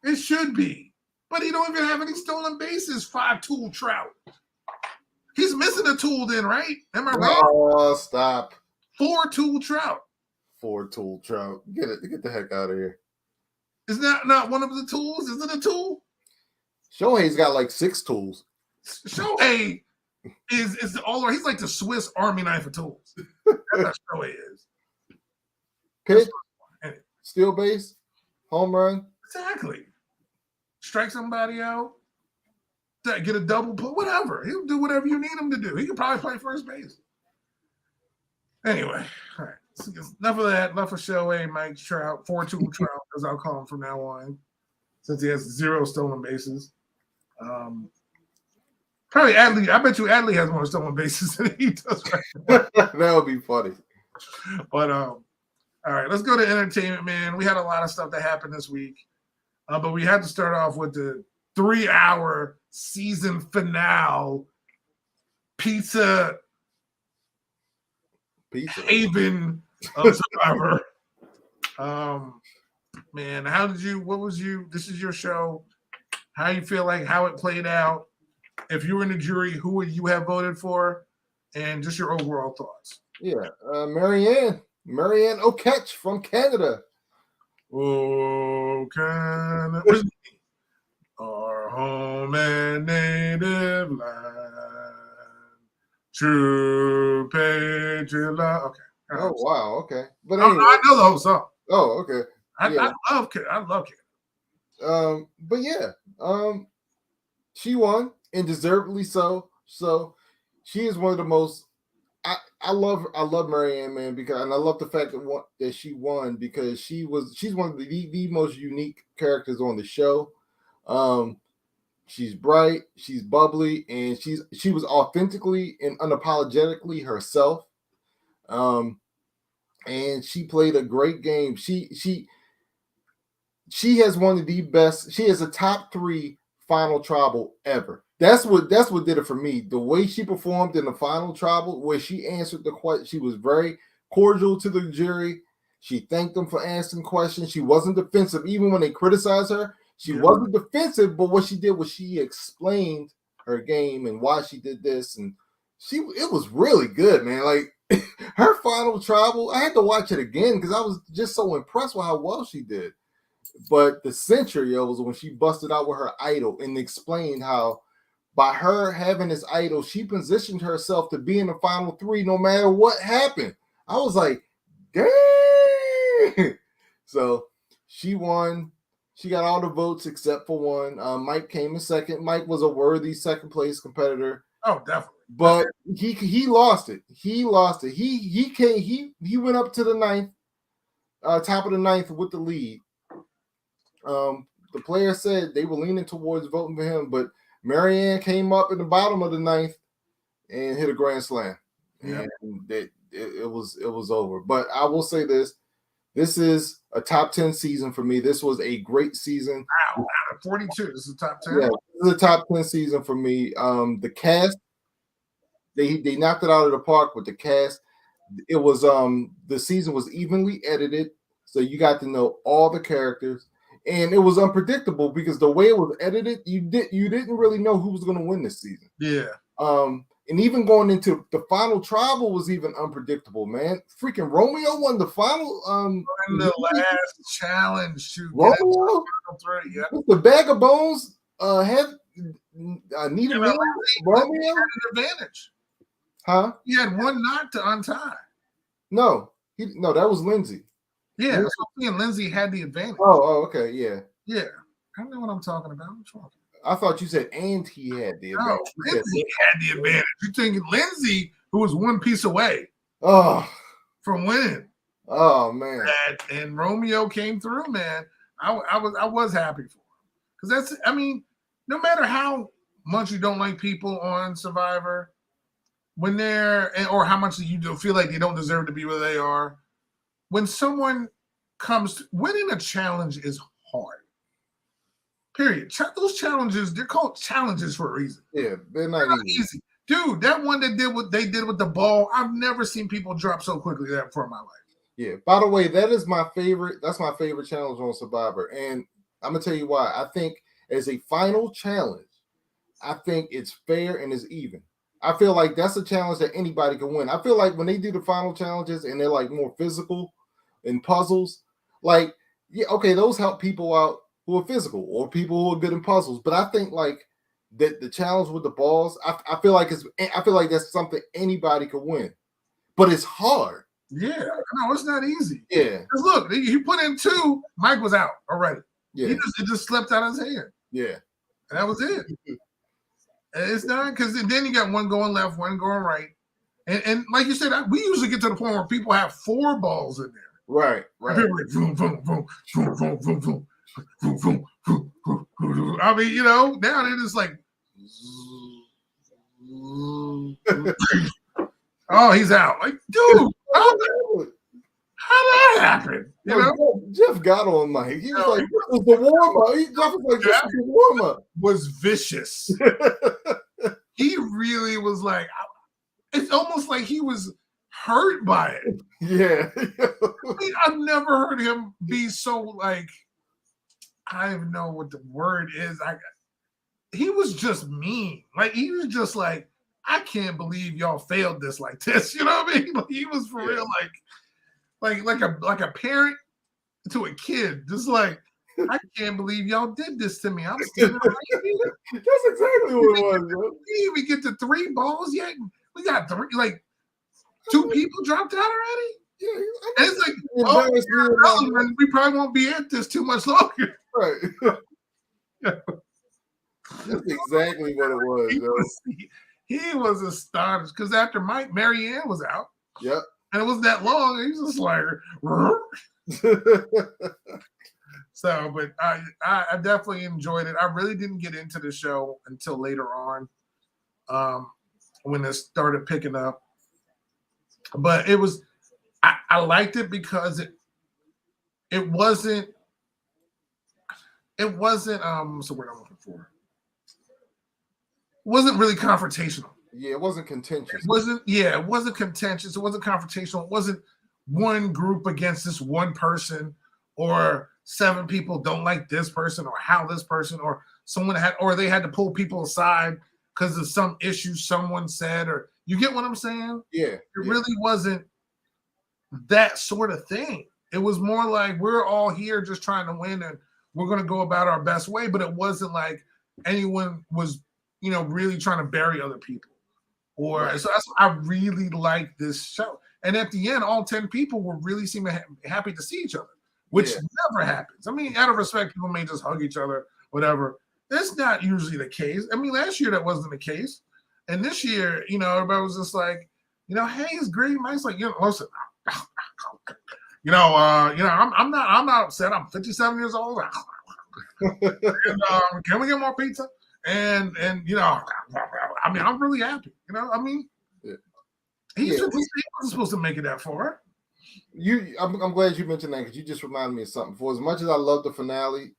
It should be. But he don't even have any stolen bases, 5'2" Trout. He's missing a tool then, right? Am I right? Oh, stop. 4-tool Trout. 4-tool Trout. Get the heck out of here. Is that not one of the tools? Is it a tool? Shohei's got like 6 tools. Shohei is all he's like the Swiss Army knife of tools. That's what Shohei is. Pitch. steal base, home run. Exactly. Strike somebody out, get a double play, whatever. He'll do whatever you need him to do. He could probably play first base. Anyway, all right. So enough of that. Enough of Shohei, Mike Trout, 4-2 Trout, as I'll call him from now on, since he has 0 stolen bases. Probably Adley. I bet you Adley has more stolen bases than he does right now. That would be funny. But all right, let's go to entertainment, man. We had a lot of stuff that happened this week, but we had to start off with the 3-hour season finale pizza haven of Survivor. Man, this is your show. How you feel like how it played out? If you were in the jury, who would you have voted for? And just your overall thoughts. Yeah, Marianne O'Ketch from Canada. Oh, Canada. Our home and native land. True patriot love. Okay. Oh, wow. Okay. But anyway, I know the whole song. Oh, okay. I love Canada. But yeah, she won and deservedly so. So she is one of the most. I love Marianne, man, because and I love the fact that she won because she's one of the most unique characters on the show. She's bright, she's bubbly, and she was authentically and unapologetically herself. And she played a great game. She has one of the best. She has a top 3 final tribal ever. That's what did it for me. The way she performed in the final tribal, where she answered the question, she was very cordial to the jury. She thanked them for answering questions. She wasn't defensive, even when they criticized her. She wasn't defensive, but what she did was she explained her game and why she did this, and it was really good, man. Like her final tribal, I had to watch it again because I was just so impressed with how well she did. But the century was when she busted out with her idol and explained how by her having this idol, she positioned herself to be in the final 3 no matter what happened. I was like, dang. So she won. She got all the votes except for one. Mike came in second. Mike was a worthy second place competitor. Oh, definitely. But he lost it. He lost it. He went up to the 9th, top of the 9th with the lead. The player said they were leaning towards voting for him, but Marianne came up in the bottom of the 9th and hit a grand slam. Yeah. And it was over. But I will say this. This is a top 10 season for me. This was a great season. Wow, out of 42. This is a top 10. Yeah, this is a top 10 season for me. The cast, they knocked it out of the park with the cast. It was the season was evenly edited, so you got to know all the characters. And it was unpredictable because the way it was edited, you didn't really know who was going to win this season. Yeah. And even going into the final tribal was even unpredictable, man. Freaking Romeo won the final. In the last challenge to Romeo, yeah. The bag of bones had Nita Romeo had an advantage. Huh? He had one knock to untie. No, that was Lindsay. Yeah, that's what I'm saying. Lindsay had the advantage. Oh, okay, yeah. Yeah. I don't know what I'm talking about. What's wrong? I thought you said and he had the advantage. No, Lindsay had the advantage. You're thinking Lindsay, who was one piece away from winning. Oh man. And Romeo came through, man. I was happy for him. Because no matter how much you don't like people on Survivor, when or how much you do feel like they don't deserve to be where they are, when someone winning a challenge is hard. Period. Those challenges, they're called challenges for a reason. Yeah, they're not easy. Dude, that one that did what they did with the ball, I've never seen people drop so quickly that before in my life. Yeah. By the way, that's my favorite challenge on Survivor. And I'm gonna tell you why. I think as a final challenge, I think it's fair and it's even. I feel like that's a challenge that anybody can win. I feel like when they do the final challenges and they're like more physical and puzzles, like, yeah, okay, those help people out who are physical or people who are good in puzzles. But I think like that the challenge with the balls, I feel like that's something anybody could win. But it's hard. Yeah, no, it's not easy. Yeah, 'Cause look, he put in 2. Mike was out already. yeah, It just slipped out of his hand, yeah. and that was it. And it's not because then you got one going left, one going right, and like you said, we usually get to the point where people have 4 balls in there. Right, And right. people are like boom, boom, boom, boom, boom, boom, boom, boom, boom, boom, boom, boom. I mean, now they're just like, oh, he's out. Like, dude, how that happen? Jeff got on Mike. He was like, "This was the warm up." Jeff was like, "This was the warm up." Was vicious. He really was like, it's almost like he was hurt by it. Yeah. I mean, I've never heard him be so like, I don't even know what the word is. He was just mean. Like he was just like, I can't believe y'all failed this like this. You know what I mean? Like, he was for real like a parent to a kid, just like, I can't believe y'all did this to me. I'm standing right here. That's exactly what it was, bro. We didn't even get to 3 balls yet. We got 3, like 2 people dropped out already. Yeah, And it's like, oh, we probably won't be at this too much longer. Right. That's exactly what it was, He was astonished because after Marianne was out. Yep. And it wasn't that long. He was just like, so, but I definitely enjoyed it. I really didn't get into the show until later on, when it started picking up. But it was, I liked it because it wasn't what's the word I'm looking for? It wasn't really confrontational. Yeah, it wasn't contentious. It wasn't contentious. It wasn't confrontational. It wasn't one group against this one person, or 7 people don't like this person, or how this person, or they had to pull people aside because of some issue someone said, or you get what I'm saying? Yeah. It really wasn't that sort of thing. It was more like we're all here just trying to win and we're going to go about our best way, but it wasn't like anyone was, really trying to bury other people. So I really liked this show. And at the end, all 10 people were really seeming happy to see each other, which never happens. I mean, out of respect, people may just hug each other, whatever. That's not usually the case. I mean, last year that wasn't the case. And this year, everybody was just like, hey, it's great. Mike's like, listen, I'm not upset. I'm 57 years old. And, can we get more pizza? And I mean, I'm really happy. He wasn't supposed to make it that far. I'm glad you mentioned that because you just reminded me of something. For as much as I love the finale,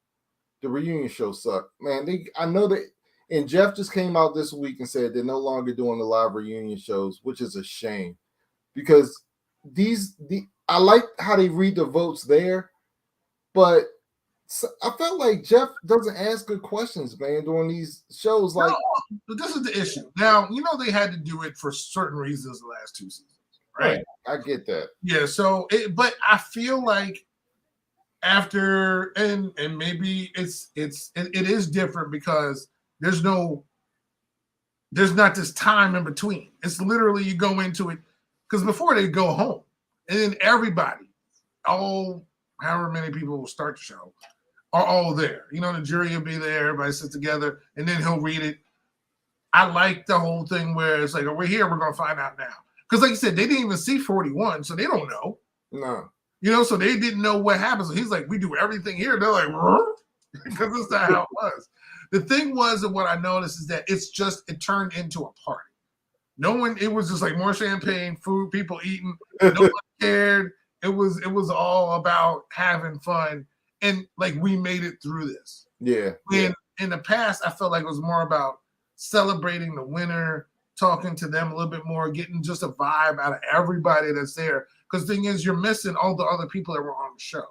the reunion show sucked. Man, I know that, and Jeff just came out this week and said they're no longer doing the live reunion shows, which is a shame because I like how they read the votes there, but I felt like Jeff doesn't ask good questions, man, during these shows. Like, no, but this is the issue. Now, they had to do it for certain reasons the last 2 seasons, right? I get that. Yeah. So, but I feel like after, and maybe it is different because there's not this time in between. It's literally you go into it because before they go home, and then everybody, however many people will start the show, are all there. The jury will be there, everybody sits together, and then he'll read it. I like the whole thing where it's like, oh, we're here, we're going to find out now. Because like you said, they didn't even see 41, so they don't know. No. So they didn't know what happened. So he's like, we do everything here. They're like, because that's not how it was. The thing was, and what I noticed is that it turned into a party. It was just like more champagne, food, people eating. No one cared. It was all about having fun. And like we made it through this. Yeah. In the past, I felt like it was more about celebrating the winner, talking to them a little bit more, getting just a vibe out of everybody that's there. Because the thing is, you're missing all the other people that were on the show.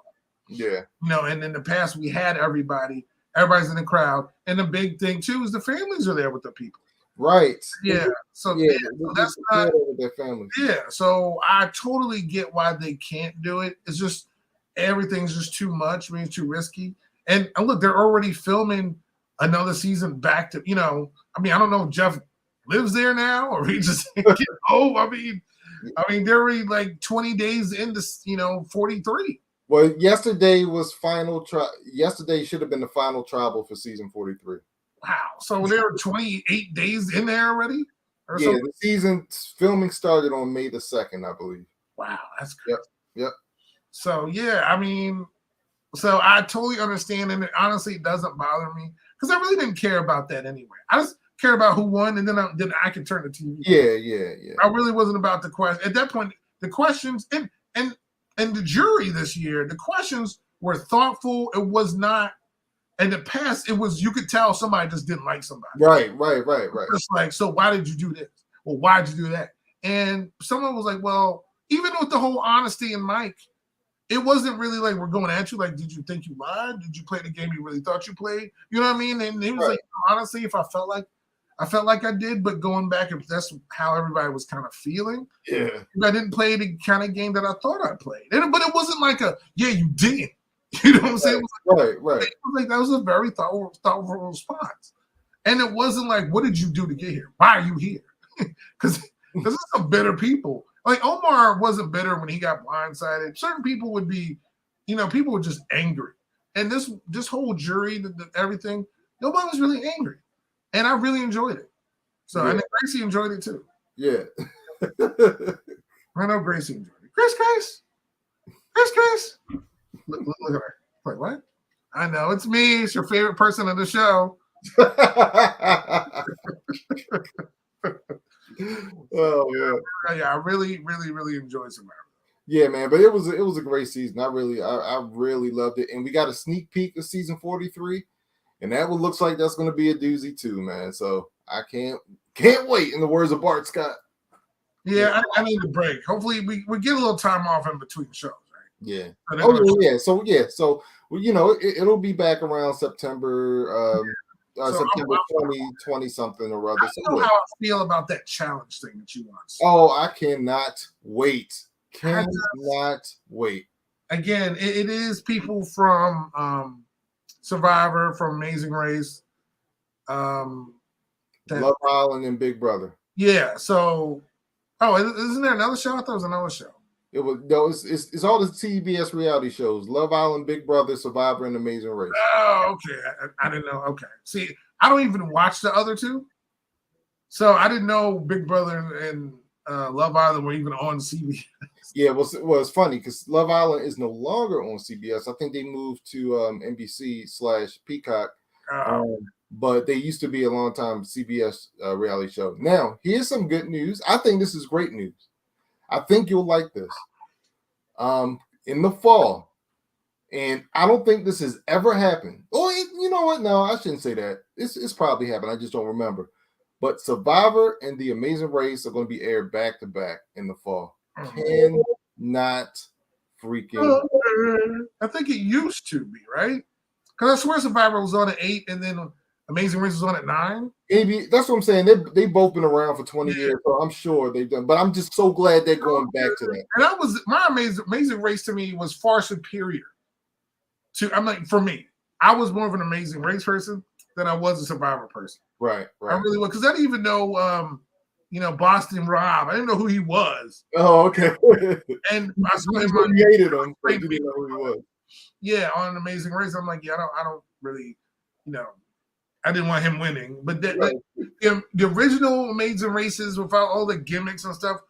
Yeah. And in the past, we had everybody. Everybody's in the crowd. And the big thing, too, is the families are there with the people. Right. Yeah. So, so that's not with their family. Yeah. So I totally get why they can't do it. It's just everything's just too much. I mean, it's too risky. And look, they're already filming another season back to, I mean, I don't know if Jeff lives there now or he just get home. I mean, I mean, they're already like 20 days into 43. Well, yesterday was yesterday should have been the final tribal for season 43. Wow. So they're 28 days in there already? Or Yeah, something? the season filming started on May the 2nd, I believe. Wow, that's crazy. Yep. So yeah, I mean, so I totally understand, and honestly, it doesn't bother me because I really didn't care about that anyway. I just care about who won, and then I can turn the TV. Yeah. I really wasn't about the question at that point. The questions and the jury this year, the questions were thoughtful. It was not in the past. It was you could tell somebody just didn't like somebody. Right. It's like, so why did you do this? Well, why did you do that? And someone was like, well, even with the whole honesty and Mike, it wasn't really like we're going at you. Like, did you think you lied? Did you play the game you really thought you played? You know what I mean? And he was like, honestly, if I felt like I did, but going back, if that's how everybody was kind of feeling, I didn't play the kind of game that I thought I played. But it wasn't like you didn't. You know what I'm saying? Right. It was like that was a very thoughtful response. And it wasn't like, what did you do to get here? Why are you here? Because there's some bitter people. Like Omar wasn't bitter when he got blindsided. Certain people would be, people were just angry. And this whole jury, everything, nobody was really angry. And I really enjoyed it. So I think Gracie enjoyed it too. Yeah. I know Gracie enjoyed it. Grace. Look at her. Wait, what? I know, it's me. It's your favorite person on the show. Oh man. Yeah, I really, really, really enjoyed Survivor. Yeah, man, but it was a great season. I really loved it, and we got a sneak peek of season 43, and that one looks like that's going to be a doozy too, man. So I can't wait. In the words of Bart Scott. Yeah, I need a break. Hopefully, we get a little time off in between shows, right? Yeah. So So it'll be back around September. September 2020 something or other. I don't know how I feel about that challenge thing that you want. Oh, I cannot wait. Cannot wait. Again, it is people from Survivor, from Amazing Race, Love Island and Big Brother. Yeah. So, isn't there another show? I thought it was another show. It's all the CBS reality shows: Love Island, Big Brother, Survivor, and Amazing Race. Oh, okay. I didn't know. Okay. See, I don't even watch the other two, so I didn't know Big Brother and Love Island were even on CBS. Yeah, well, it's funny because Love Island is no longer on CBS. I think they moved to NBC/Peacock, but they used to be a long time CBS reality show. Now, here's some good news. I think this is great news. I think you'll like this. In the fall, and I don't think this has ever happened. Oh, you know what? No, I shouldn't say that. It's probably happened. I just don't remember. But Survivor and The Amazing Race are going to be aired back to back in the fall. Cannot freaking. I think it used to be, right? Because I swear Survivor was on at 8, and then Amazing Race was on at 9. Maybe that's what I'm saying. They both been around for 20 years, so I'm sure they've done. But I'm just so glad they're going back to that. And that was my Amazing Race to me was far superior to. I'm like, for me, I was more of an Amazing Race person than I was a Survivor person. Right. I really was, because I didn't even know, Boston Rob. I didn't know who he was. Oh, okay. And I created him. You didn't know who he was. Yeah, on an Amazing Race, I'm like, I don't really, I didn't want him winning. But the original Amazing Races without all the gimmicks and stuff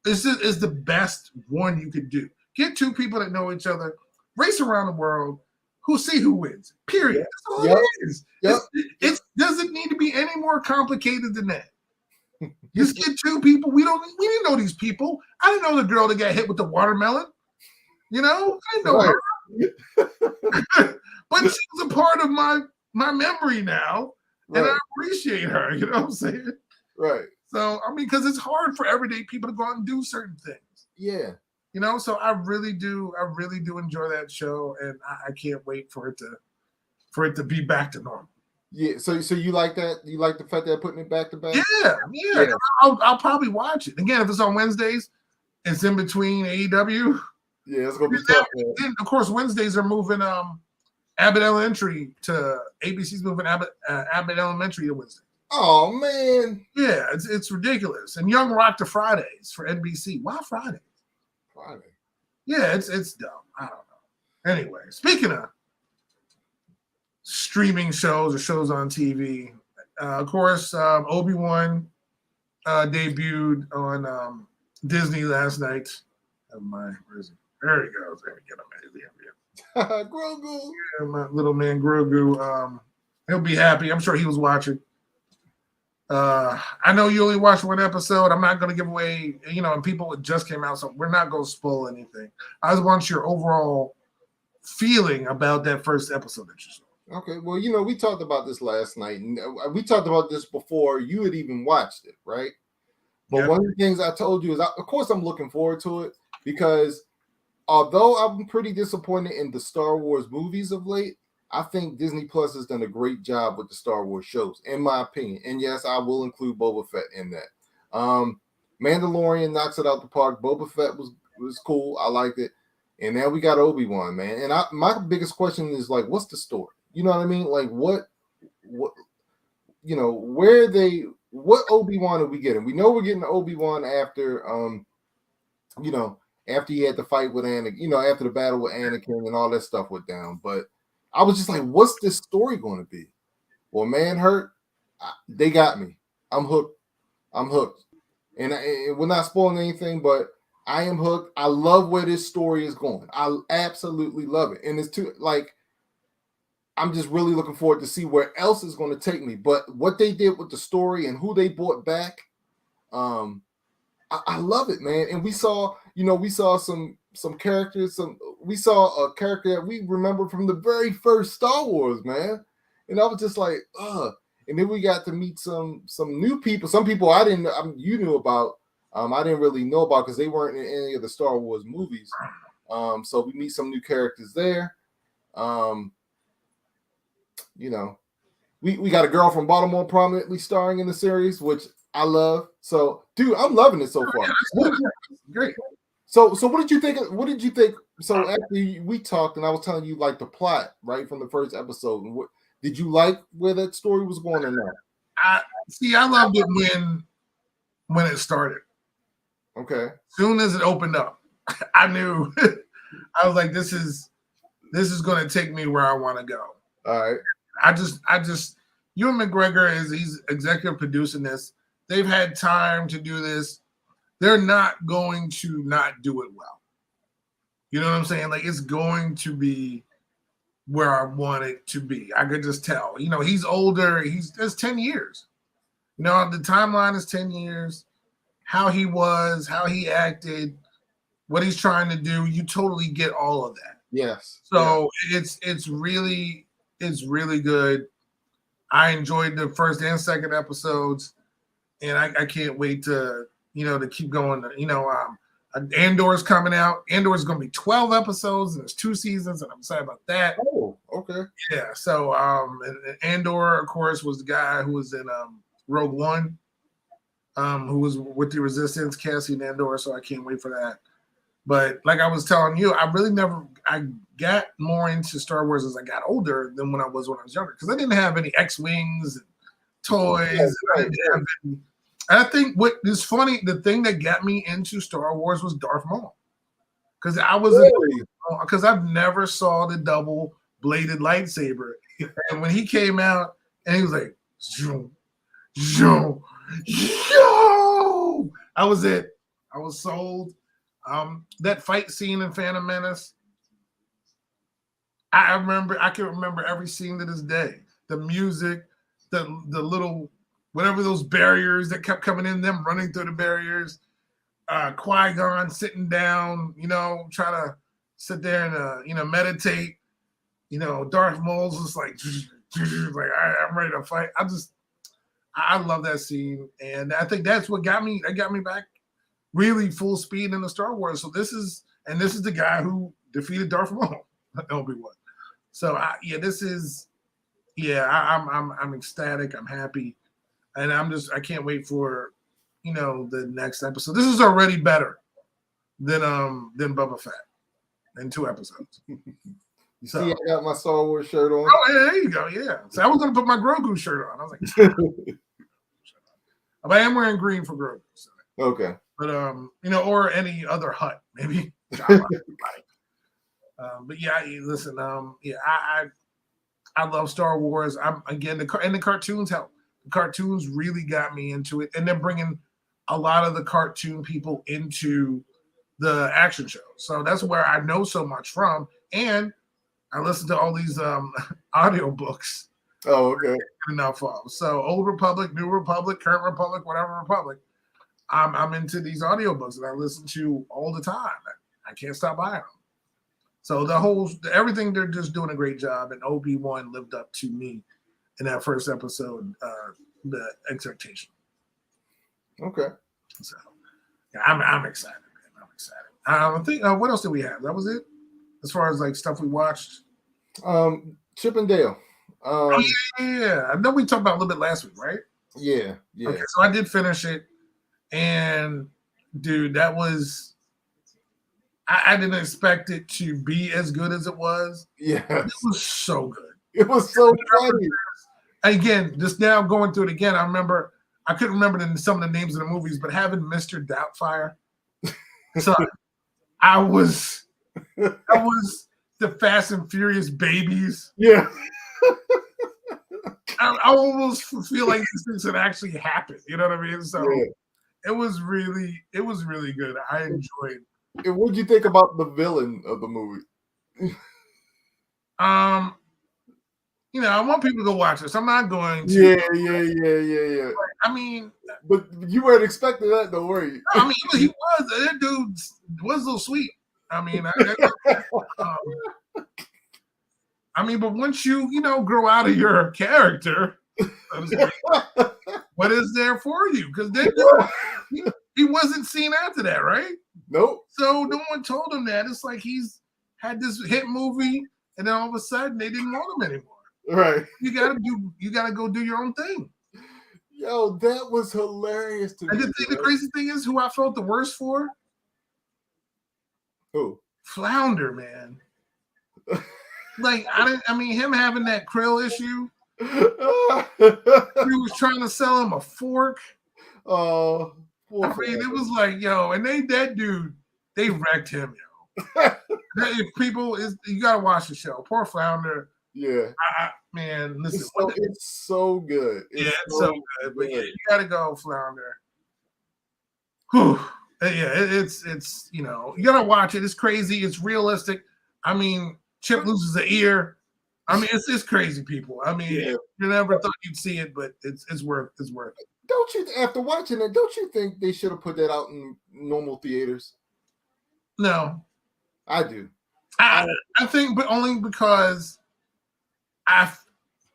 is the best one you could do. Get two people that know each other, race around the world, who see who wins. Period. That's all it is. It doesn't need to be any more complicated than that. Just get two people. We didn't know these people. I didn't know the girl that got hit with the watermelon. I didn't know her. But she's a part of my memory now, and I appreciate her. You know what I'm saying? Right. So, because it's hard for everyday people to go out and do certain things. Yeah. So I really do enjoy that show, and I can't wait for it to be back to normal. Yeah. So you like that? You like the fact that they're putting it back to back? Yeah. I'll probably watch it again if it's on Wednesdays. It's in between AEW. Yeah, it's gonna be tough. Then, of course, Wednesdays are moving Abbott Elementary to ABC's moving Abbott Elementary to Wednesday. Oh man. Yeah, it's ridiculous. And Young Rock to Fridays for NBC. Why Friday? Friday. Yeah, it's dumb. I don't know. Anyway, speaking of streaming shows or shows on TV, of course, Obi-Wan debuted on Disney last night. Where is he? There he goes. There we get him. Grogu. Yeah, my little man Grogu. He'll be happy. I'm sure he was watching. I know you only watched one episode. I'm not going to give away, and people it just came out, so we're not going to spoil anything. I just want your overall feeling about that first episode that you saw. Okay, well, we talked about this last night, and we talked about this before you had even watched it, right? But one of the things I told you is, of course, I'm looking forward to it because although I'm pretty disappointed in the Star Wars movies of late, I think Disney Plus has done a great job with the Star Wars shows, in my opinion. And yes, I will include Boba Fett in that. Mandalorian knocks it out the park. Boba Fett was cool. I liked it. And now we got Obi-Wan, man. And my biggest question is like, what's the story? You know what I mean? Like what what Obi-Wan are we getting? We know we're getting Obi-Wan after after he had the fight with Anakin, after the battle with Anakin and all that stuff went down. But I was just like, what's this story going to be? Well, man, they got me. I'm hooked. And we're not spoiling anything, but I am hooked. I love where this story is going. I absolutely love it. And it's I'm just really looking forward to see where else it's going to take me. But what they did with the story and who they brought back, I love it, man. And we saw some characters. We saw a character that we remember from the very first Star Wars, man. And I was just like, ugh. And then we got to meet some new people. Some people you knew about. I didn't really know about because they weren't in any of the Star Wars movies. So we meet some new characters there. We got a girl from Baltimore prominently starring in the series, which I love. So, dude, I'm loving it so far. Great. So what did you think? So after we talked, and I was telling you like the plot right from the first episode, and what did you like where that story was going or not? I loved it when it started. Okay. As soon as it opened up, I knew. I was like, this is going to take me where I want to go. All right. I just Ewan McGregor he's executive producing this. They've had time to do this. They're not going to not do it well. You know what I'm saying? Like it's going to be where I want it to be. I could just tell. He's older. It's 10 years. The timeline is 10 years. How he was, how he acted, what he's trying to do. You totally get all of that. Yes. So it's really good. I enjoyed the first and second episodes, and I can't wait to keep going. Andor's coming out. Andor's going to be 12 episodes, and there's 2 seasons, and I'm excited about that. Oh, okay. Yeah. So and Andor, of course, was the guy who was in Rogue One, who was with the Resistance, Cassian Andor. So I can't wait for that. But like I was telling you, I got more into Star Wars as I got older than when I was younger because I didn't have any X-Wings and toys. And I think what is funny, the thing that got me into Star Wars was Darth Maul. Because I've never saw the double bladed lightsaber. And when he came out and he was like, yo, I was it. I was sold. That fight scene in Phantom Menace, I can remember every scene to this day. The music, the little whatever those barriers that kept coming in, them running through the barriers, Qui-Gon sitting down, trying to sit there and meditate. Darth Maul's just like I'm ready to fight. I love that scene, and I think that's what got me. That got me back really full speed in the Star Wars. So this is the guy who defeated Darth Maul. Obi-Wan. So I'm ecstatic. I'm happy, and I can't wait for the next episode. This is already better than Boba Fett in 2 episodes. You see, I got my Star Wars shirt on. Oh, yeah, there you go. Yeah. So I was gonna put my Grogu shirt on. I was like, But I am wearing green for Grogu. So. Okay. But or any other hut, maybe. But yeah, listen, I love Star Wars. I'm again the cartoons help. The cartoons really got me into it, and they're bringing a lot of the cartoon people into the action show. So that's where I know so much from, and I listen to all these audio books. Oh, okay. Enough of. So Old Republic, New Republic, Current Republic, whatever Republic. I'm into these audiobooks that I listen to all the time. I can't stop buying them. So everything, they're just doing a great job, and Obi-Wan lived up to me in that first episode, the expectation. Okay. So yeah, I'm excited, man. I'm excited. I think what else did we have? That was it, as far as like stuff we watched. Chip and Dale. Yeah. I know we talked about it a little bit last week, right? Yeah. Okay, so I did finish it, and dude, that was. I didn't expect it to be as good as it was. Yeah, it was so good. It was so funny. Again, just now going through it again, I couldn't remember some of the names of the movies, but having Mr. Doubtfire, so I was the Fast and Furious babies. Yeah. I almost feel like these things had actually happened. You know what I mean? So it was really good. I enjoyed. And what did you think about the villain of the movie? I want people to go watch this. I'm not going to. Yeah. I mean, but you weren't expecting that, though, were you? I mean, he was. That dude was so sweet. I mean, but once you grow out of your character, what is there for you? Because then he wasn't seen after that, right? Nope. So no one told him that. It's like he's had this hit movie, and then all of a sudden they didn't want him anymore. Right. You gotta go do your own thing. Yo, that was hilarious to me. And the crazy thing is, who I felt the worst for? Who? Flounder, man. Like him having that krill issue. He was trying to sell him a fork. Oh. I mean, it was like, yo, and that dude, they wrecked him, yo. You gotta watch the show. Poor Flounder. Yeah. Man, listen. It's so good. It's so good. But yeah, you gotta go, Flounder. Whew. Yeah, it's you gotta watch it. It's crazy. It's realistic. I mean, Chip loses an ear. I mean, it's crazy, people. I mean, you never thought you'd see it, but it's worth it. Don't you, after watching it, don't you think they should have put that out in normal theaters? No. I do. I think, but only because I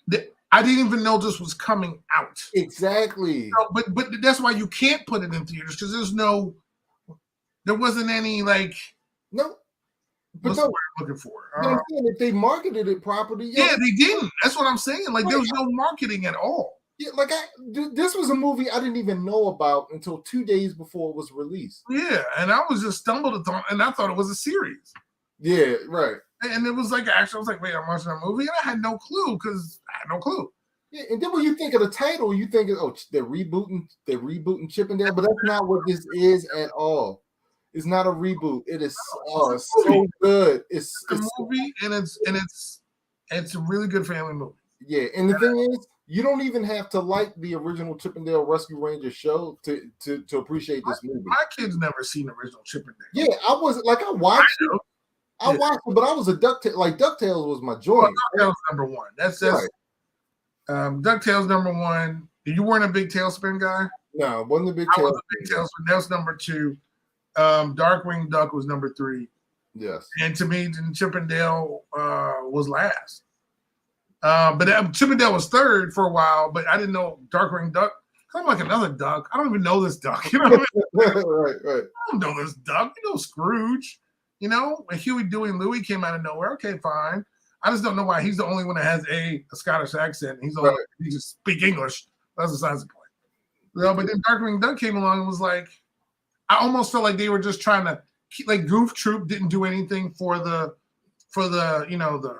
didn't even know this was coming out. Exactly. But that's why you can't put it in theaters, because there wasn't any like. No. But what's the word I'm looking for? If they marketed it properly. Yeah, they didn't. That's what I'm saying. Like, there was no marketing at all. Yeah, like this was a movie I didn't even know about until 2 days before it was released. Yeah, and I was just stumbled upon, and I thought it was a series. Yeah, right. And it was like, actually, I was like, wait, I'm watching a movie, and I had no clue because I had no clue. Yeah, and then when you think of the title, you think, oh, they're rebooting Chip and Dale, but that's not what this is at all. It's not a reboot. It is so good. It's a movie, and it's a really good family movie. Yeah, and the thing is, you don't even have to like the original Chip and Dale Rescue Rangers show to appreciate this movie. My kids never seen the original Chip and Dale. Yeah, I watched it. I watched it, but I was a DuckTales. Like, DuckTales was my joy. DuckTales number one. That's right. DuckTales number one. You weren't a big Tailspin guy? No, wasn't a big Tailspin. I was a big Tailspin. That was number two. Darkwing Duck was number three. Yes. And to me, Chip and Dale was last. But Chip and Dale was third for a while, but I didn't know Darkwing Duck. I'm like, another duck. I don't even know this duck. You know what I mean? Right. I don't know this duck. You know Scrooge. You know, and Huey, Dewey, and Louie came out of nowhere. Okay, fine. I just don't know why he's the only one that has a Scottish accent. He just speak English. That's the size of the point. But then Darkwing Duck came along and was like, I almost felt like they were just trying to keep, like, Goof Troop didn't do anything for the the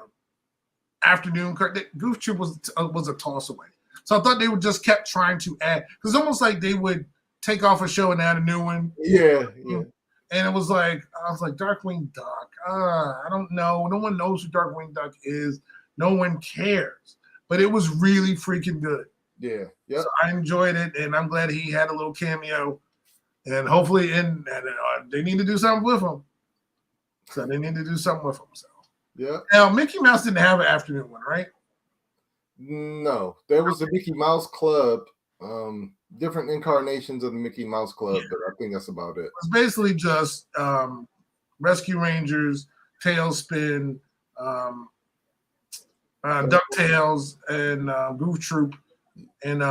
afternoon. Goof Troop was a toss away. So I thought they would just kept trying to add, because it's almost like they would take off a show and add a new one. Yeah. And it was like, I was like, Darkwing Duck. I don't know. No one knows who Darkwing Duck is. No one cares. But it was really freaking good. Yeah. So I enjoyed it, and I'm glad he had a little cameo. And hopefully, they need to do something with him. So they need to do something with him. So Yeah. now Mickey Mouse didn't have an afternoon one, right? No, there was the Mickey Mouse Club, different incarnations of the Mickey Mouse Club, but I think that's about it. It's basically just Rescue Rangers, Tailspin, DuckTales, and Goof Troop, and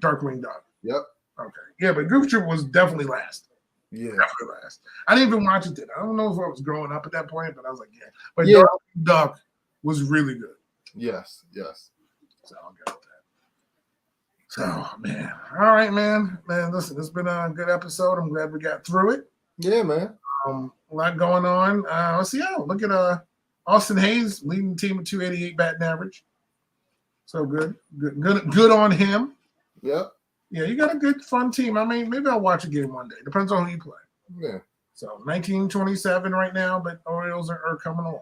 Darkwing Duck. Yep. Okay. Yeah, but Goof Troop was definitely last. Yeah. Definitely last. I didn't even watch it then. I don't know if I was growing up at that point, but I was like, yeah. But Yeah. Darkwing Duck was really good. Yes. So I'll get with that. So, man. All right, man. Man, listen, it's been a good episode. I'm glad we got through it. Yeah, man. A lot going on. Let's see. Look at Austin Hayes leading the team with 288 batting average. So good on him. Yep. Yeah, you got a good, fun team. I mean, maybe I'll watch a game one day. Depends on who you play. Yeah. So 1927 right now, but Orioles are coming along.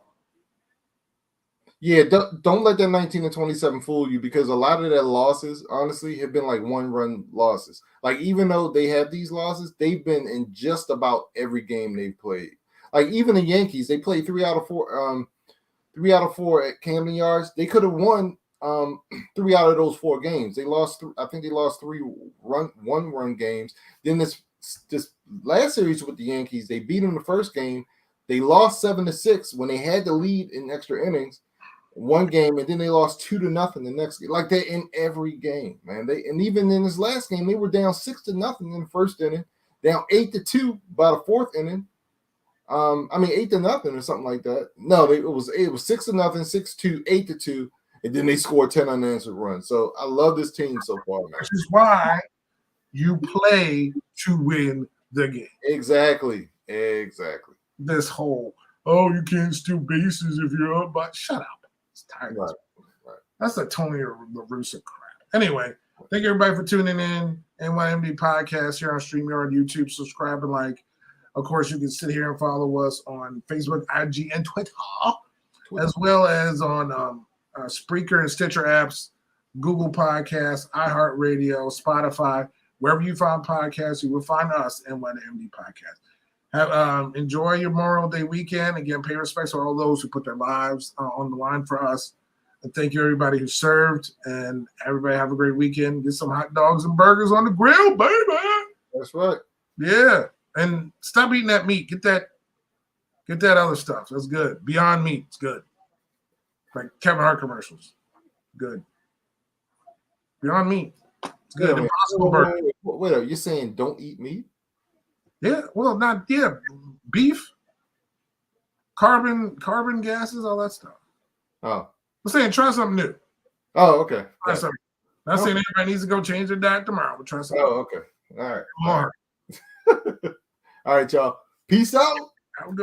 Yeah, don't let that 19-27 fool you, because a lot of their losses, honestly, have been like one-run losses. Like, even though they have these losses, they've been in just about every game they've played. Like, even the Yankees, they played 3 out of 4 at Camden Yards. They could have won 3 out of those 4 games. They lost. I think they lost 3 one-run games. Then this last series with the Yankees, they beat them the first game. They lost 7-6 when they had the lead in extra innings. One game, and then they lost 2-0 the next game. Like, they're in every game, man. And even in this last game, they were down 6-0 in the first inning, down 8-2 by the fourth inning. 8-0 or something like that. No, it was 6-0, 6-2, 8-2, and then they scored 10 unanswered runs. So I love this team so far, man. Which is why you play to win the game. Exactly. This whole, you can't steal bases if you're up, but shut up. It's tired. Right. That's the Tony La Russa crap. Anyway, thank everybody for tuning in. NYMD Podcast here on StreamYard, YouTube. Subscribe and like. Of course, you can sit here and follow us on Facebook, IG, and Twitter, as well as on Spreaker and Stitcher apps, Google Podcasts, iHeartRadio, Spotify. Wherever you find podcasts, you will find us, NYMD Podcast. Enjoy your Memorial Day weekend. Again, pay respects to all those who put their lives on the line for us. And thank you, everybody who served. And everybody have a great weekend. Get some hot dogs and burgers on the grill, baby. That's right. Yeah. And stop eating that meat. Get that other stuff. That's good. Beyond Meat. It's good. Like Kevin Hart commercials. Good. Beyond Meat. It's good. Yeah, Impossible Burger. Wait, you're saying don't eat meat? Yeah, well, beef, carbon gases, all that stuff. Oh. I'm saying try something new. Oh, okay. Try something. Not saying everybody needs to go change their diet tomorrow, but try something. Oh, okay. All right. Tomorrow. All right, y'all. Peace out. Have a good